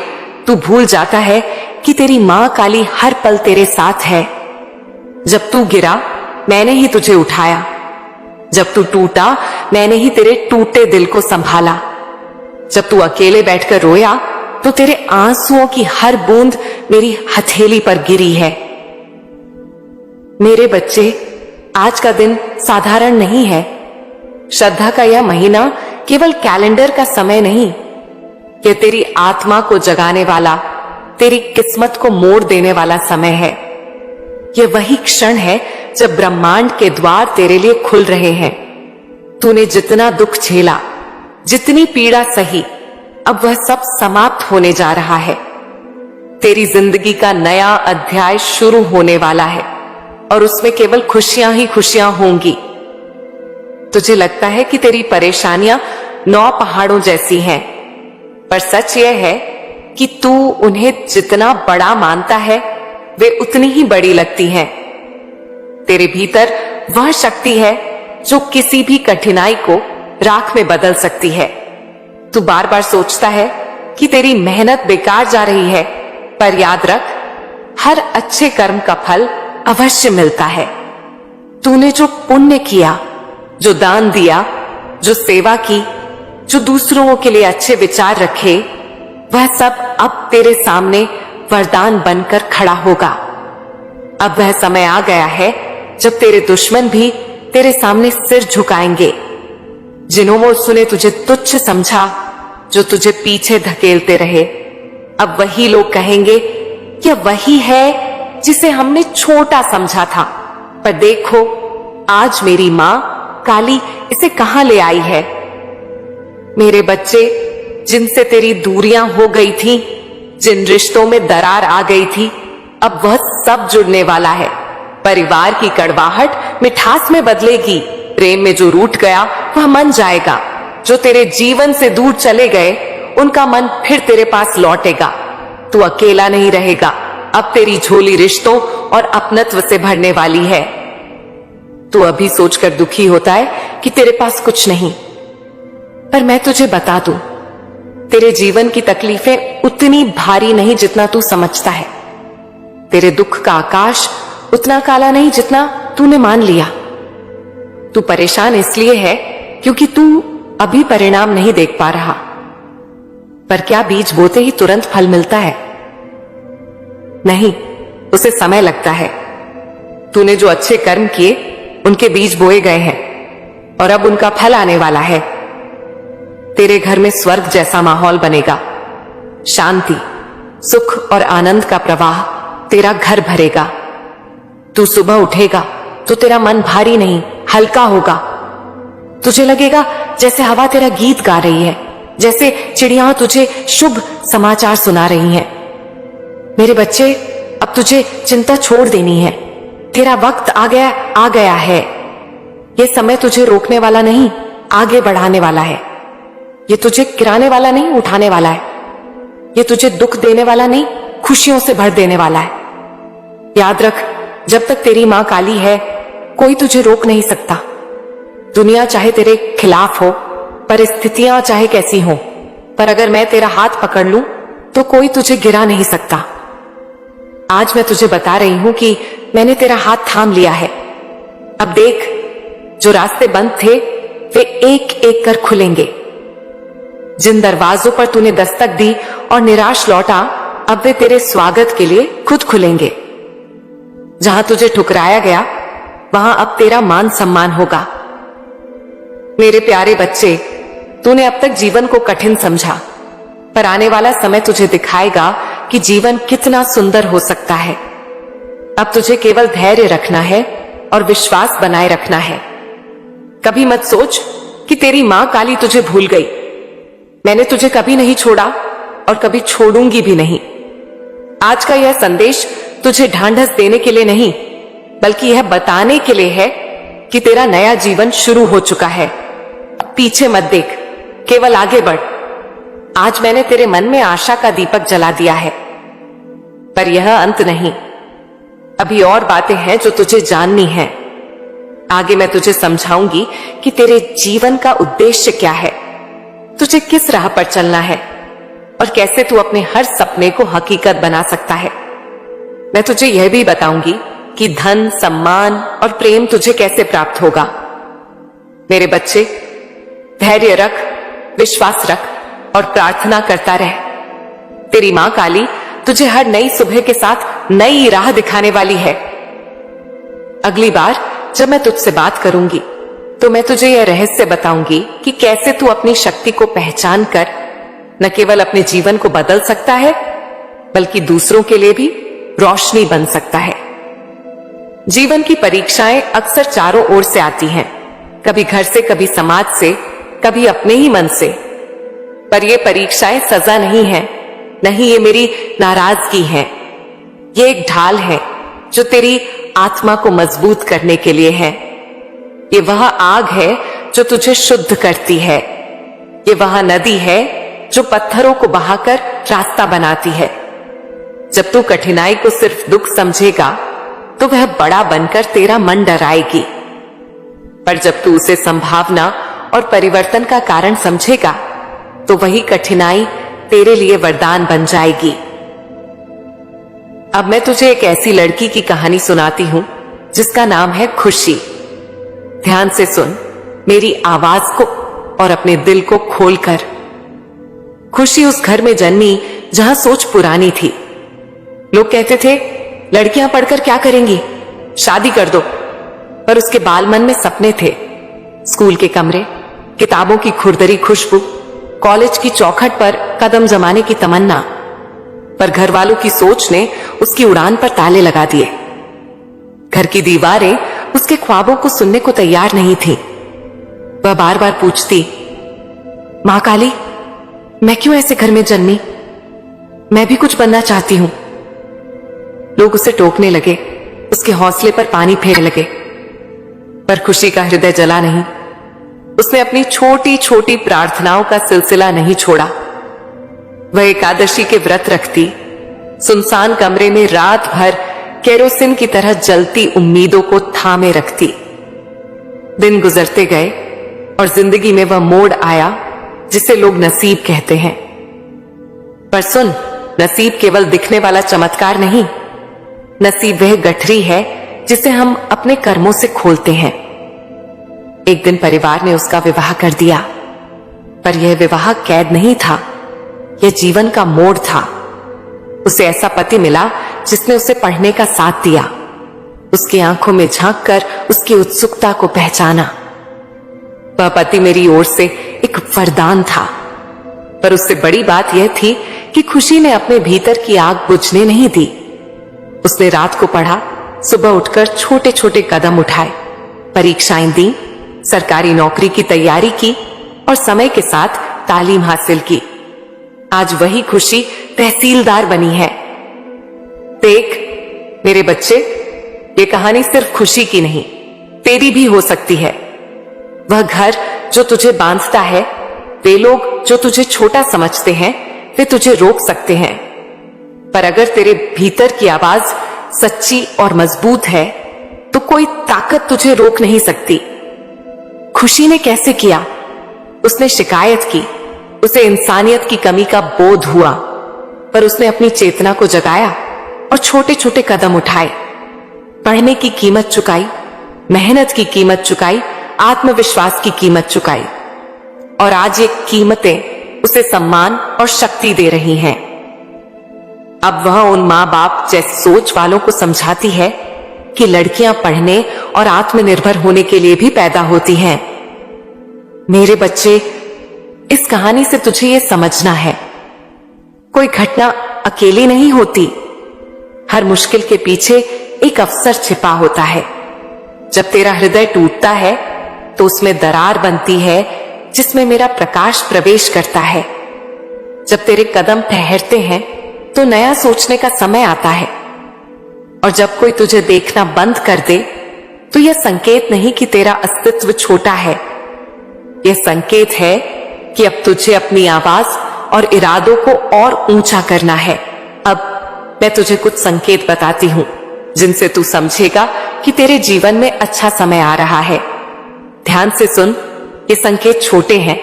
तू भूल जाता है कि तेरी मां काली हर पल तेरे साथ है। जब तू गिरा, मैंने ही तुझे उठाया। जब तू टूटा, मैंने ही तेरे टूटे दिल को संभाला। जब तू अकेले बैठकर रोया, तो तेरे आंसुओं की हर बूंद मेरी हथेली पर गिरी है। मेरे बच्चे, आज का दिन साधारण नहीं है। श्रद्धा का यह महीना केवल कैलेंडर का समय नहीं, यह तेरी आत्मा को जगाने वाला, तेरी किस्मत को मोड़ देने वाला समय है। यह वही क्षण है जब ब्रह्मांड के द्वार तेरे लिए खुल रहे हैं। तूने जितना दुख झेला, जितनी पीड़ा सही, अब वह सब समाप्त होने जा रहा है। तेरी जिंदगी का नया अध्याय शुरू होने वाला है और उसमें केवल खुशियां ही खुशियां होंगी। तुझे लगता है कि तेरी परेशानियां 9 पहाड़ों जैसी हैं, पर सच यह है कि तू उन्हें जितना बड़ा मानता है वे उतनी ही बड़ी लगती हैं। तेरे भीतर वह शक्ति है जो किसी भी कठिनाई को राख में बदल सकती है। तू बार बार सोचता है कि तेरी मेहनत बेकार जा रही है, पर याद रख, हर अच्छे कर्म का फल अवश्य मिलता है। तूने जो पुण्य किया, जो दान दिया, जो सेवा की, जो दूसरों के लिए अच्छे विचार रखे, वह सब अब तेरे सामने वरदान बनकर खड़ा होगा। अब वह समय आ गया है जब तेरे दुश्मन भी तेरे सामने सिर झुकाएंगे। जिन्होंने ने तुझे तुच्छ समझा, जो तुझे पीछे धकेलते रहे, अब वही लोग कहेंगे यह वही है जिसे हमने छोटा समझा था, पर देखो आज मेरी मां काली इसे कहां ले आई है। मेरे बच्चे, जिनसे तेरी दूरियां हो गई थी, जिन रिश्तों में दरार आ गई थी, अब वह सब जुड़ने वाला है। परिवार की कड़वाहट मिठास में बदलेगी। प्रेम में जो रूठ गया वह मन जाएगा। जो तेरे जीवन से दूर चले गए उनका मन फिर तेरे पास लौटेगा। तू अकेला नहीं रहेगा। अब तेरी झोली रिश्तों और अपनत्व से भरने वाली है। तू अभी सोचकर दुखी होता है कि तेरे पास कुछ नहीं, पर मैं तुझे बता दूं, तेरे जीवन की तकलीफें उतनी भारी नहीं जितना तू समझता है। तेरे दुख का आकाश उतना काला नहीं जितना तूने मान लिया। तू परेशान इसलिए है क्योंकि तू अभी परिणाम नहीं देख पा रहा, पर क्या बीज बोते ही तुरंत फल मिलता है? नहीं, उसे समय लगता है। तूने जो अच्छे कर्म किए उनके बीज बोए गए हैं और अब उनका फल आने वाला है। तेरे घर में स्वर्ग जैसा माहौल बनेगा। शांति, सुख और आनंद का प्रवाह तेरा घर भरेगा। तू सुबह उठेगा तो तेरा मन भारी नहीं, हल्का होगा। तुझे लगेगा जैसे हवा तेरा गीत गा रही है, जैसे चिड़िया तुझे शुभ समाचार सुना रही हैं। मेरे बच्चे, अब तुझे चिंता छोड़ देनी है। तेरा वक्त आ गया है। यह समय तुझे रोकने वाला नहीं, आगे बढ़ाने वाला है। ये तुझे गिराने वाला नहीं, उठाने वाला है। ये तुझे दुख देने वाला नहीं, खुशियों से भर देने वाला है। याद रख, जब तक तेरी मां काली है कोई तुझे रोक नहीं सकता। दुनिया चाहे तेरे खिलाफ हो, परिस्थितियां चाहे कैसी हो, पर अगर मैं तेरा हाथ पकड़ लूं तो कोई तुझे गिरा नहीं सकता। आज मैं तुझे बता रही हूं कि मैंने तेरा हाथ थाम लिया है। अब देख, जो रास्ते बंद थे वे एक एक कर खुलेंगे। जिन दरवाजों पर तूने दस्तक दी और निराश लौटा, अब वे तेरे स्वागत के लिए खुद खुलेंगे। जहां तुझे ठुकराया गया वहां अब तेरा मान सम्मान होगा। मेरे प्यारे बच्चे, तूने अब तक जीवन को कठिन समझा, पर आने वाला समय तुझे दिखाएगा कि जीवन कितना सुंदर हो सकता है। अब तुझे केवल धैर्य रखना है और विश्वास बनाए रखना है। कभी मत सोच कि तेरी मां काली तुझे भूल गई। मैंने तुझे कभी नहीं छोड़ा और कभी छोड़ूंगी भी नहीं। आज का यह संदेश तुझे ढांढस देने के लिए नहीं, बल्कि यह बताने के लिए है कि तेरा नया जीवन शुरू हो चुका है। पीछे मत देख, केवल आगे बढ़। आज मैंने तेरे मन में आशा का दीपक जला दिया है, पर यह अंत नहीं। अभी और बातें हैं जो तुझे जाननी है। आगे मैं तुझे समझाऊंगी कि तेरे जीवन का उद्देश्य क्या है, तुझे किस राह पर चलना है और कैसे तू अपने हर सपने को हकीकत बना सकता है। मैं तुझे यह भी बताऊंगी कि धन, सम्मान और प्रेम तुझे कैसे प्राप्त होगा। मेरे बच्चे, धैर्य रख, विश्वास रख और प्रार्थना करता रह। तेरी मां काली तुझे हर नई सुबह के साथ नई राह दिखाने वाली है। अगली बार जब मैं तुझसे बात करूंगी तो मैं तुझे यह रहस्य बताऊंगी कि कैसे तू अपनी शक्ति को पहचान कर न केवल अपने जीवन को बदल सकता है, बल्कि दूसरों के लिए भी रोशनी बन सकता है। जीवन की परीक्षाएं अक्सर चारों ओर से आती हैं, कभी घर से, कभी समाज से, कभी अपने ही मन से। पर ये परीक्षाएं सजा नहीं है, नहीं ये मेरी नाराजगी है। ये एक ढाल है जो तेरी आत्मा को मजबूत करने के लिए है। ये वह आग है जो तुझे शुद्ध करती है। ये वह नदी है जो पत्थरों को बहाकर रास्ता बनाती है। जब तू कठिनाई को सिर्फ दुख समझेगा तो वह बड़ा बनकर तेरा मन डराएगी, पर जब तू उसे संभावना और परिवर्तन का कारण समझेगा तो वही कठिनाई तेरे लिए वरदान बन जाएगी। अब मैं तुझे एक ऐसी लड़की की कहानी सुनाती हूं जिसका नाम है खुशी। ध्यान से सुन मेरी आवाज को और अपने दिल को खोलकर। खुशी उस घर में जन्मी जहां सोच पुरानी थी। लोग कहते थे लड़कियां पढ़कर क्या करेंगी, शादी कर दो। पर उसके बाल मन में सपने थे, स्कूल के कमरे, किताबों की खुरदरी खुशबू, कॉलेज की चौखट पर कदम जमाने की तमन्ना। पर घर वालों की सोच ने उसकी उड़ान पर ताले लगा दिए। घर की दीवारें उसके ख्वाबों को सुनने को तैयार नहीं थी। वह बार बार पूछती, मां काली, मैं क्यों ऐसे घर में जन्मी? मैं भी कुछ बनना चाहती हूं। लोग उसे टोकने लगे, उसके हौसले पर पानी फेरने लगे, पर खुशी का हृदय जला नहीं। उसने अपनी छोटी छोटी प्रार्थनाओं का सिलसिला नहीं छोड़ा। वह एकादशी के व्रत रखती, सुनसान कमरे में रात भर केरोसिन की तरह जलती उम्मीदों को थामे रखती। दिन गुजरते गए और जिंदगी में वह मोड़ आया जिसे लोग नसीब कहते हैं। पर सुन, नसीब केवल दिखने वाला चमत्कार नहीं, नसीब वह गठरी है जिसे हम अपने कर्मों से खोलते हैं। एक दिन परिवार ने उसका विवाह कर दिया, पर यह विवाह कैद नहीं था, यह जीवन का मोड़ था। उसे ऐसा पति मिला जिसने उसे पढ़ने का साथ दिया, उसकी आंखों में झांककर उसकी उत्सुकता को पहचाना। वह पति मेरी ओर से एक वरदान था, पर उससे बड़ी बात यह थी कि खुशी ने अपने भीतर की आग बुझने नहीं दी। उसने रात को पढ़ा, सुबह उठकर छोटे छोटे कदम उठाए, परीक्षाएं दी, सरकारी नौकरी की तैयारी की और समय के साथ तालीम हासिल की। आज वही खुशी तहसीलदार बनी है। देख मेरे बच्चे, ये कहानी सिर्फ खुशी की नहीं, तेरी भी हो सकती है। वह घर जो तुझे बांधता है, वे लोग जो तुझे छोटा समझते हैं, वे तुझे रोक सकते हैं। पर अगर तेरे भीतर की आवाज सच्ची और मजबूत है तो कोई ताकत तुझे रोक नहीं सकती। खुशी ने कैसे किया? उसने शिकायत की, उसे इंसानियत की कमी का बोध हुआ, पर उसने अपनी चेतना को जगाया और छोटे छोटे कदम उठाए। पढ़ने की कीमत चुकाई, मेहनत की कीमत चुकाई, आत्मविश्वास की कीमत चुकाई, और आज ये कीमतें उसे सम्मान और शक्ति दे रही हैं। अब वह उन मां बाप जैसी सोच वालों को समझाती है कि लड़कियां पढ़ने और आत्मनिर्भर होने के लिए भी पैदा होती हैं। मेरे बच्चे, इस कहानी से तुझे यह समझना है, कोई घटना अकेली नहीं होती। हर मुश्किल के पीछे एक अवसर छिपा होता है। जब तेरा हृदय टूटता है तो उसमें दरार बनती है जिसमें मेरा प्रकाश प्रवेश करता है। जब तेरे कदम ठहरते हैं तो नया सोचने का समय आता है, और जब कोई तुझे देखना बंद कर दे तो यह संकेत नहीं कि तेरा अस्तित्व छोटा है, यह संकेत है कि अब तुझे अपनी आवाज और इरादों को और ऊंचा करना है। अब मैं तुझे कुछ संकेत बताती हूं जिनसे तू समझेगा कि तेरे जीवन में अच्छा समय आ रहा है। ध्यान से सुन, ये संकेत छोटे हैं,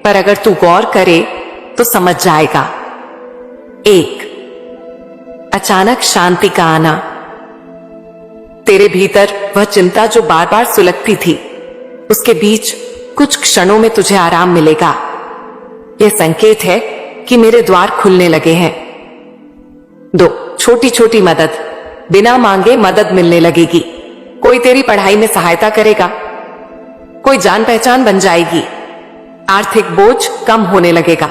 पर अगर तू गौर करे तो समझ जाएगा। 1, अचानक शांति का आना। तेरे भीतर वह चिंता जो बार बार सुलगती थी, उसके बीच कुछ क्षणों में तुझे आराम मिलेगा। यह संकेत है कि मेरे द्वार खुलने लगे हैं। 2, छोटी छोटी मदद। बिना मांगे मदद मिलने लगेगी। कोई तेरी पढ़ाई में सहायता करेगा, कोई जान पहचान बन जाएगी, आर्थिक बोझ कम होने लगेगा।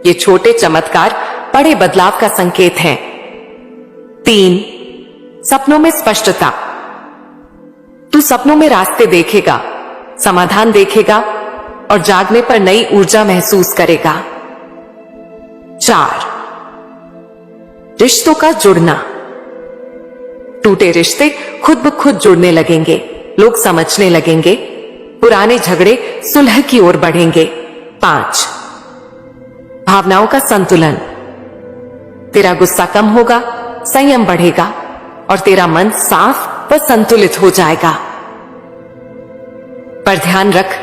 ये छोटे चमत्कार बड़े बदलाव का संकेत हैं। 3, सपनों में स्पष्टता। तू सपनों में रास्ते देखेगा, समाधान देखेगा और जागने पर नई ऊर्जा महसूस करेगा। 4, रिश्तों का जुड़ना। टूटे रिश्ते खुद ब खुद जुड़ने लगेंगे, लोग समझने लगेंगे, पुराने झगड़े सुलह की ओर बढ़ेंगे। 5, भावनाओं का संतुलन। तेरा गुस्सा कम होगा, संयम बढ़ेगा और तेरा मन साफ व संतुलित हो जाएगा। पर ध्यान रख,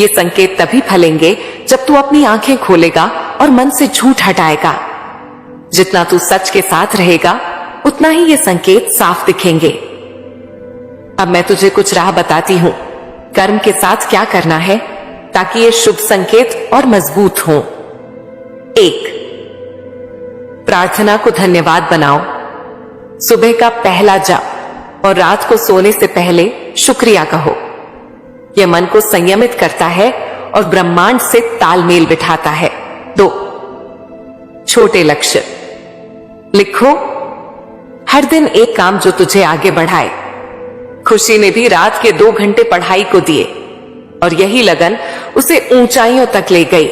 ये संकेत तभी फलेंगे जब तू अपनी आंखें खोलेगा और मन से झूठ हटाएगा। जितना तू सच के साथ रहेगा उतना ही ये संकेत साफ दिखेंगे। अब मैं तुझे कुछ राह बताती हूं, कर्म के साथ क्या करना है ताकि ये शुभ संकेत और मजबूत हो। 1. प्रार्थना को धन्यवाद बनाओ। सुबह का पहला जप और रात को सोने से पहले शुक्रिया कहो। यह मन को संयमित करता है और ब्रह्मांड से तालमेल बिठाता है। 2. छोटे लक्ष्य लिखो, हर दिन एक काम जो तुझे आगे बढ़ाए। खुशी ने भी रात के 2 घंटे पढ़ाई को दिए और यही लगन उसे ऊंचाइयों तक ले गई।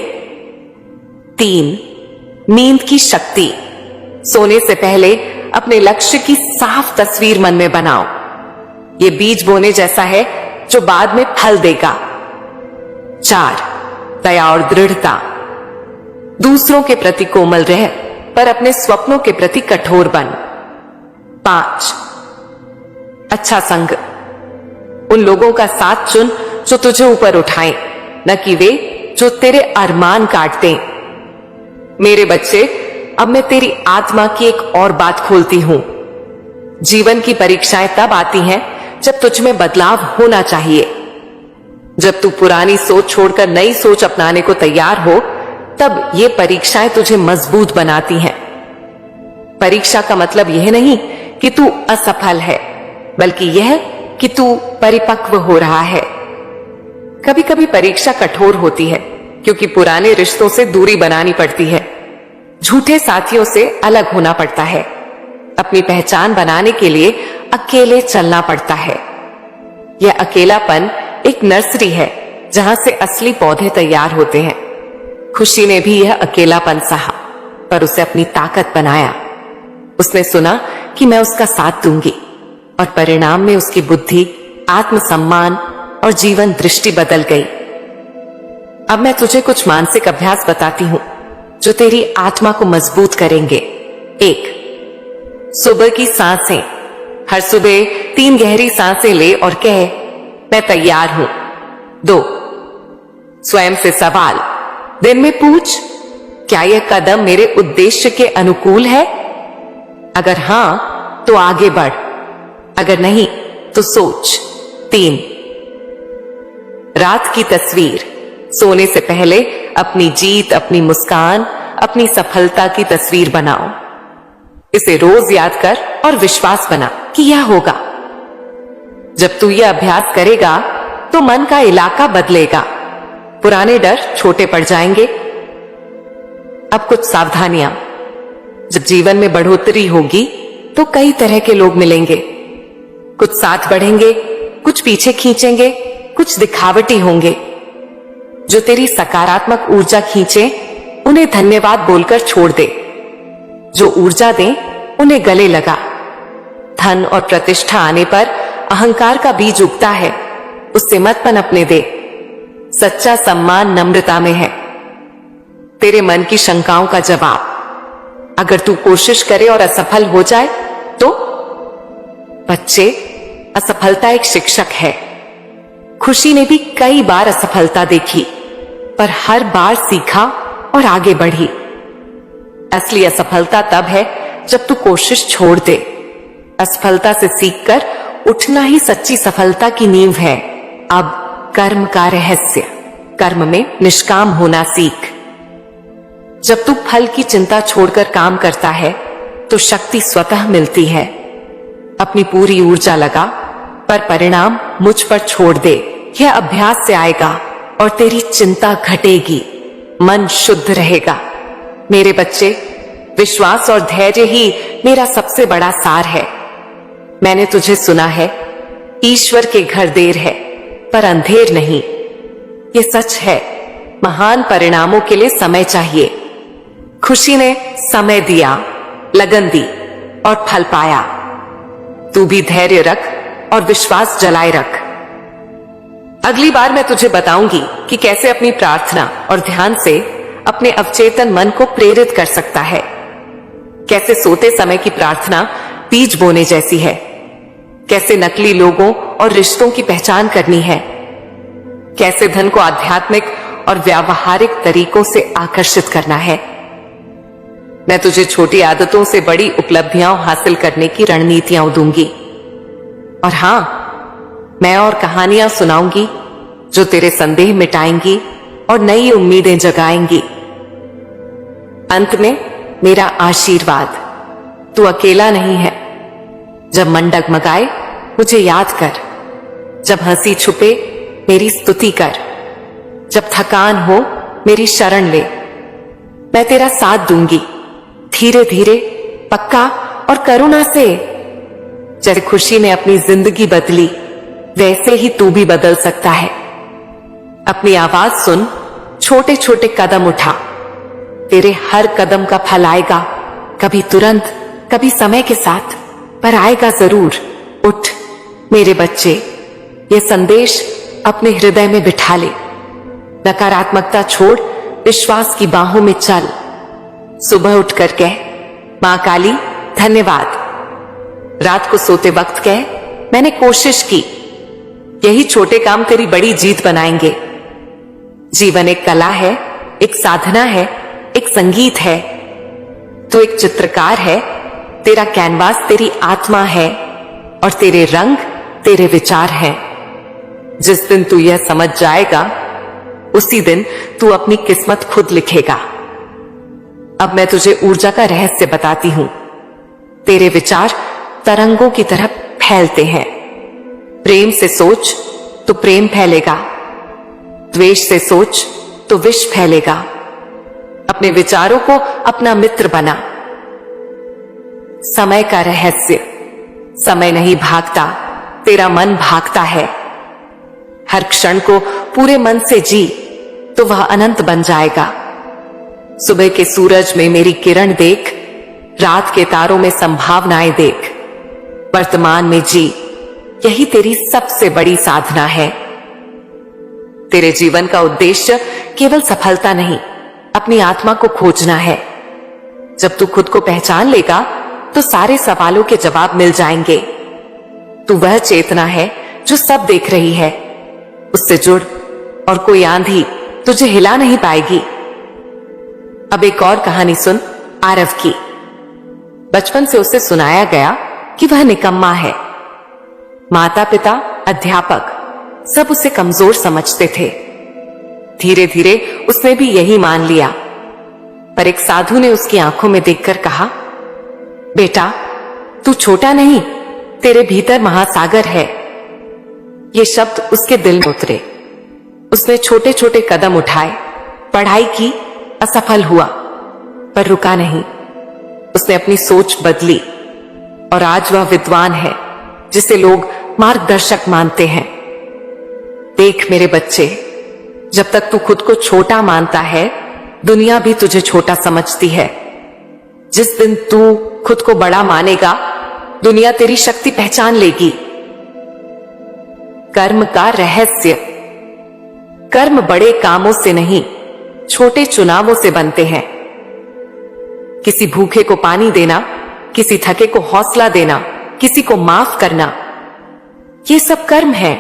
3. नींद की शक्ति। सोने से पहले अपने लक्ष्य की साफ तस्वीर मन में बनाओ। ये बीज बोने जैसा है जो बाद में फल देगा। 4. दया और दृढ़ता। दूसरों के प्रति कोमल रह पर अपने स्वप्नों के प्रति कठोर बन। 5. अच्छा संग। उन लोगों का साथ चुन जो तुझे ऊपर उठाएं, न कि वे जो तेरे अरमान काट दें। मेरे बच्चे, अब मैं तेरी आत्मा की एक और बात खोलती हूं। जीवन की परीक्षाएं तब आती हैं जब तुझ में बदलाव होना चाहिए। जब तू पुरानी सोच छोड़कर नई सोच अपनाने को तैयार हो, तब ये परीक्षाएं तुझे मजबूत बनाती हैं। परीक्षा का मतलब यह नहीं कि तू असफल है, बल्कि यह कि तू परिपक्व हो रहा है। कभी कभी परीक्षा कठोर होती है क्योंकि पुराने रिश्तों से दूरी बनानी पड़ती है, झूठे साथियों से अलग होना पड़ता है, अपनी पहचान बनाने के लिए अकेले चलना पड़ता है। यह अकेलापन एक नर्सरी है जहां से असली पौधे तैयार होते हैं। खुशी ने भी यह अकेलापन सहा पर उसे अपनी ताकत बनाया। उसने सुना कि मैं उसका साथ दूंगी और परिणाम में उसकी बुद्धि, आत्मसम्मान और जीवन दृष्टि बदल गई। अब मैं तुझे कुछ मानसिक अभ्यास बताती हूं जो तेरी आत्मा को मजबूत करेंगे। 1. सुबह की सांसें। हर सुबह 3 गहरी सांसें ले और कह, मैं तैयार हूं। 2. स्वयं से सवाल। दिन में पूछ, क्या यह कदम मेरे उद्देश्य के अनुकूल है? अगर हां तो आगे बढ़, अगर नहीं तो सोच। 3. रात की तस्वीर। सोने से पहले अपनी जीत, अपनी मुस्कान, अपनी सफलता की तस्वीर बनाओ। इसे रोज याद कर और विश्वास बना कि यह होगा। जब तू यह अभ्यास करेगा तो मन का इलाका बदलेगा, पुराने डर छोटे पड़ जाएंगे। अब कुछ सावधानियां। जब जीवन में बढ़ोतरी होगी तो कई तरह के लोग मिलेंगे। कुछ साथ बढ़ेंगे, कुछ पीछे खींचेंगे, कुछ दिखावटी होंगे। जो तेरी सकारात्मक ऊर्जा खींचे उन्हें धन्यवाद बोलकर छोड़ दे। जो ऊर्जा दे उन्हें गले लगा। धन और प्रतिष्ठा आने पर अहंकार का बीज उगता है, उससे मत पनपने दे। सच्चा सम्मान नम्रता में है। तेरे मन की शंकाओं का जवाब। अगर तू कोशिश करे और असफल हो जाए तो? बच्चे, असफलता एक शिक्षक है। खुशी ने भी कई बार असफलता देखी पर हर बार सीखा और आगे बढ़ी। असली असफलता तब है जब तू कोशिश छोड़ दे। असफलता से सीखकर उठना ही सच्ची सफलता की नींव है। अब कर्म का रहस्य। कर्म में निष्काम होना सीख। जब तू फल की चिंता छोड़कर काम करता है तो शक्ति स्वतः मिलती है। अपनी पूरी ऊर्जा लगा पर परिणाम मुझ पर छोड़ दे। यह अभ्यास से आएगा और तेरी चिंता घटेगी, मन शुद्ध रहेगा। मेरे बच्चे, विश्वास और धैर्य ही मेरा सबसे बड़ा सार है। मैंने तुझे सुना है, ईश्वर के घर देर है पर अंधेर नहीं। ये सच है, महान परिणामों के लिए समय चाहिए। खुशी ने समय दिया, लगन दी और फल पाया। तू भी धैर्य रख और विश्वास जलाए रख। अगली बार मैं तुझे बताऊंगी कि कैसे अपनी प्रार्थना और ध्यान से अपने अवचेतन मन को प्रेरित कर सकता है। कैसे सोते समय की प्रार्थना बीज बोने जैसी है, कैसे नकली लोगों और रिश्तों की पहचान करनी है, कैसे धन को आध्यात्मिक और व्यावहारिक तरीकों से आकर्षित करना है। मैं तुझे छोटी आदतों से बड़ी उपलब्धियां हासिल करने की रणनीतियां दूंगी। और हां, मैं और कहानियां सुनाऊंगी जो तेरे संदेह मिटाएंगी और नई उम्मीदें जगाएंगी। अंत में मेरा आशीर्वाद, तू अकेला नहीं है। जब मन डगमगाए मुझे याद कर, जब हंसी छुपे मेरी स्तुति कर, जब थकान हो मेरी शरण ले। मैं तेरा साथ दूंगी, धीरे धीरे, पक्का और करुणा से। जैसे खुशी ने अपनी जिंदगी बदली, वैसे ही तू भी बदल सकता है। अपनी आवाज सुन, छोटे छोटे कदम उठा। तेरे हर कदम का फल आएगा, कभी तुरंत, कभी समय के साथ, पर आएगा जरूर। उठ मेरे बच्चे, ये संदेश अपने हृदय में बिठा ले। नकारात्मकता छोड़, विश्वास की बाहों में चल। सुबह उठकर कह, मां काली धन्यवाद। रात को सोते वक्त कह, मैंने कोशिश की। यही छोटे काम तेरी बड़ी जीत बनाएंगे। जीवन एक कला है, एक साधना है, एक संगीत है। तो एक चित्रकार है, तेरा कैनवास तेरी आत्मा है और तेरे रंग तेरे विचार हैं। जिस दिन तू यह समझ जाएगा, उसी दिन तू अपनी किस्मत खुद लिखेगा। अब मैं तुझे ऊर्जा का रहस्य बताती हूं। तेरे विचार तरंगों की तरह फैलते हैं। प्रेम से सोच तो प्रेम फैलेगा, द्वेष से सोच तो विष फैलेगा। अपने विचारों को अपना मित्र बना। समय का रहस्य, समय नहीं भागता, तेरा मन भागता है। हर क्षण को पूरे मन से जी तो वह अनंत बन जाएगा। सुबह के सूरज में मेरी किरण देख, रात के तारों में संभावनाएं देख। वर्तमान में जी, यही तेरी सबसे बड़ी साधना है। तेरे जीवन का उद्देश्य केवल सफलता नहीं, अपनी आत्मा को खोजना है। जब तू खुद को पहचान लेगा तो सारे सवालों के जवाब मिल जाएंगे। तू वह चेतना है जो सब देख रही है। उससे जुड़ और कोई आंधी तुझे हिला नहीं पाएगी। अब एक और कहानी सुन, आरव की। बचपन से उसे सुनाया गया कि वह निकम्मा है। माता पिता, अध्यापक सब उसे कमजोर समझते थे। धीरे धीरे उसने भी यही मान लिया। पर एक साधु ने उसकी आंखों में देखकर कहा, बेटा तू छोटा नहीं, तेरे भीतर महासागर है। ये शब्द उसके दिल में उतरे। उसने छोटे छोटे कदम उठाए, पढ़ाई की, असफल हुआ, पर रुका नहीं। उसने अपनी सोच बदली और आज वह विद्वान है जिसे लोग मार्गदर्शक मानते हैं। देख मेरे बच्चे, जब तक तू खुद को छोटा मानता है, दुनिया भी तुझे छोटा समझती है। जिस दिन तू खुद को बड़ा मानेगा, दुनिया तेरी शक्ति पहचान लेगी। कर्म का रहस्य, कर्म बड़े कामों से नहीं, छोटे चुनावों से बनते हैं। किसी भूखे को पानी देना, किसी थके को हौसला देना, किसी को माफ करना, ये सब कर्म है।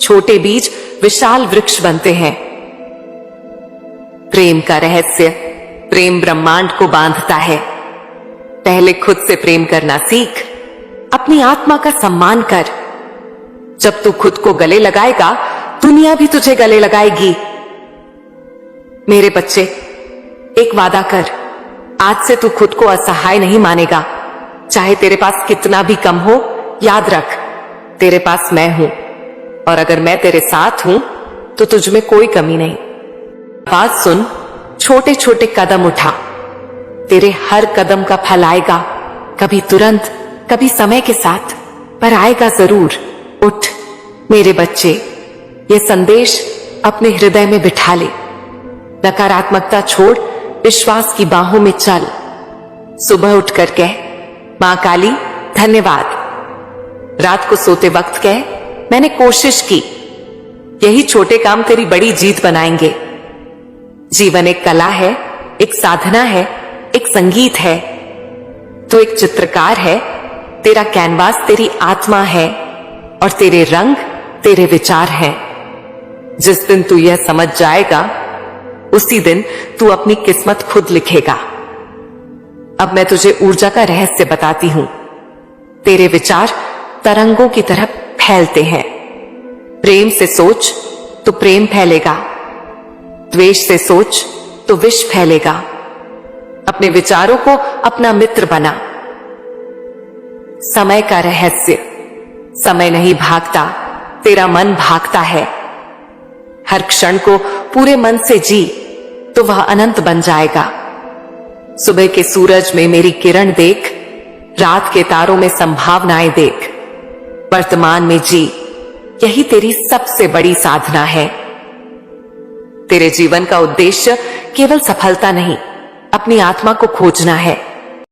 छोटे बीज विशाल वृक्ष बनते हैं। प्रेम का रहस्य, प्रेम ब्रह्मांड को बांधता है। पहले खुद से प्रेम करना सीख, अपनी आत्मा का सम्मान कर। जब तू खुद को गले लगाएगा, दुनिया भी तुझे गले लगाएगी। मेरे बच्चे, एक वादा कर, आज से तू खुद को असहाय नहीं मानेगा। चाहे तेरे पास कितना भी कम हो, याद रख, तेरे पास मैं हूं, और अगर मैं तेरे साथ हूं तो तुझ में कोई कमी नहीं। बात सुन, छोटे छोटे कदम उठा। तेरे हर कदम का फल आएगा, कभी तुरंत, कभी समय के साथ, पर आएगा जरूर। उठ मेरे बच्चे, ये संदेश अपने हृदय में बिठा ले। नकारात्मकता छोड़, विश्वास की बाहों में चल। सुबह उठकर कह, मां काली धन्यवाद। रात को सोते वक्त कह, मैंने कोशिश की। यही छोटे काम तेरी बड़ी जीत बनाएंगे। जीवन एक कला है, एक साधना है, एक संगीत है। तो एक चित्रकार है, तेरा कैनवास तेरी आत्मा है और तेरे रंग तेरे विचार हैं। जिस दिन तू यह समझ जाएगा उसी दिन तू अपनी किस्मत खुद लिखेगा। अब मैं तुझे ऊर्जा का रहस्य बताती हूं। तेरे विचार तरंगों की तरह फैलते हैं। प्रेम से सोच तो प्रेम फैलेगा, द्वेष से सोच तो विष फैलेगा। अपने विचारों को अपना मित्र बना। समय का रहस्य, समय नहीं भागता, तेरा मन भागता है। हर क्षण को पूरे मन से जी तो वह अनंत बन जाएगा। सुबह के सूरज में मेरी किरण देख, रात के तारों में संभावनाएं देख। वर्तमान में जी, यही तेरी सबसे बड़ी साधना है। तेरे जीवन का उद्देश्य केवल सफलता नहीं, अपनी आत्मा को खोजना है।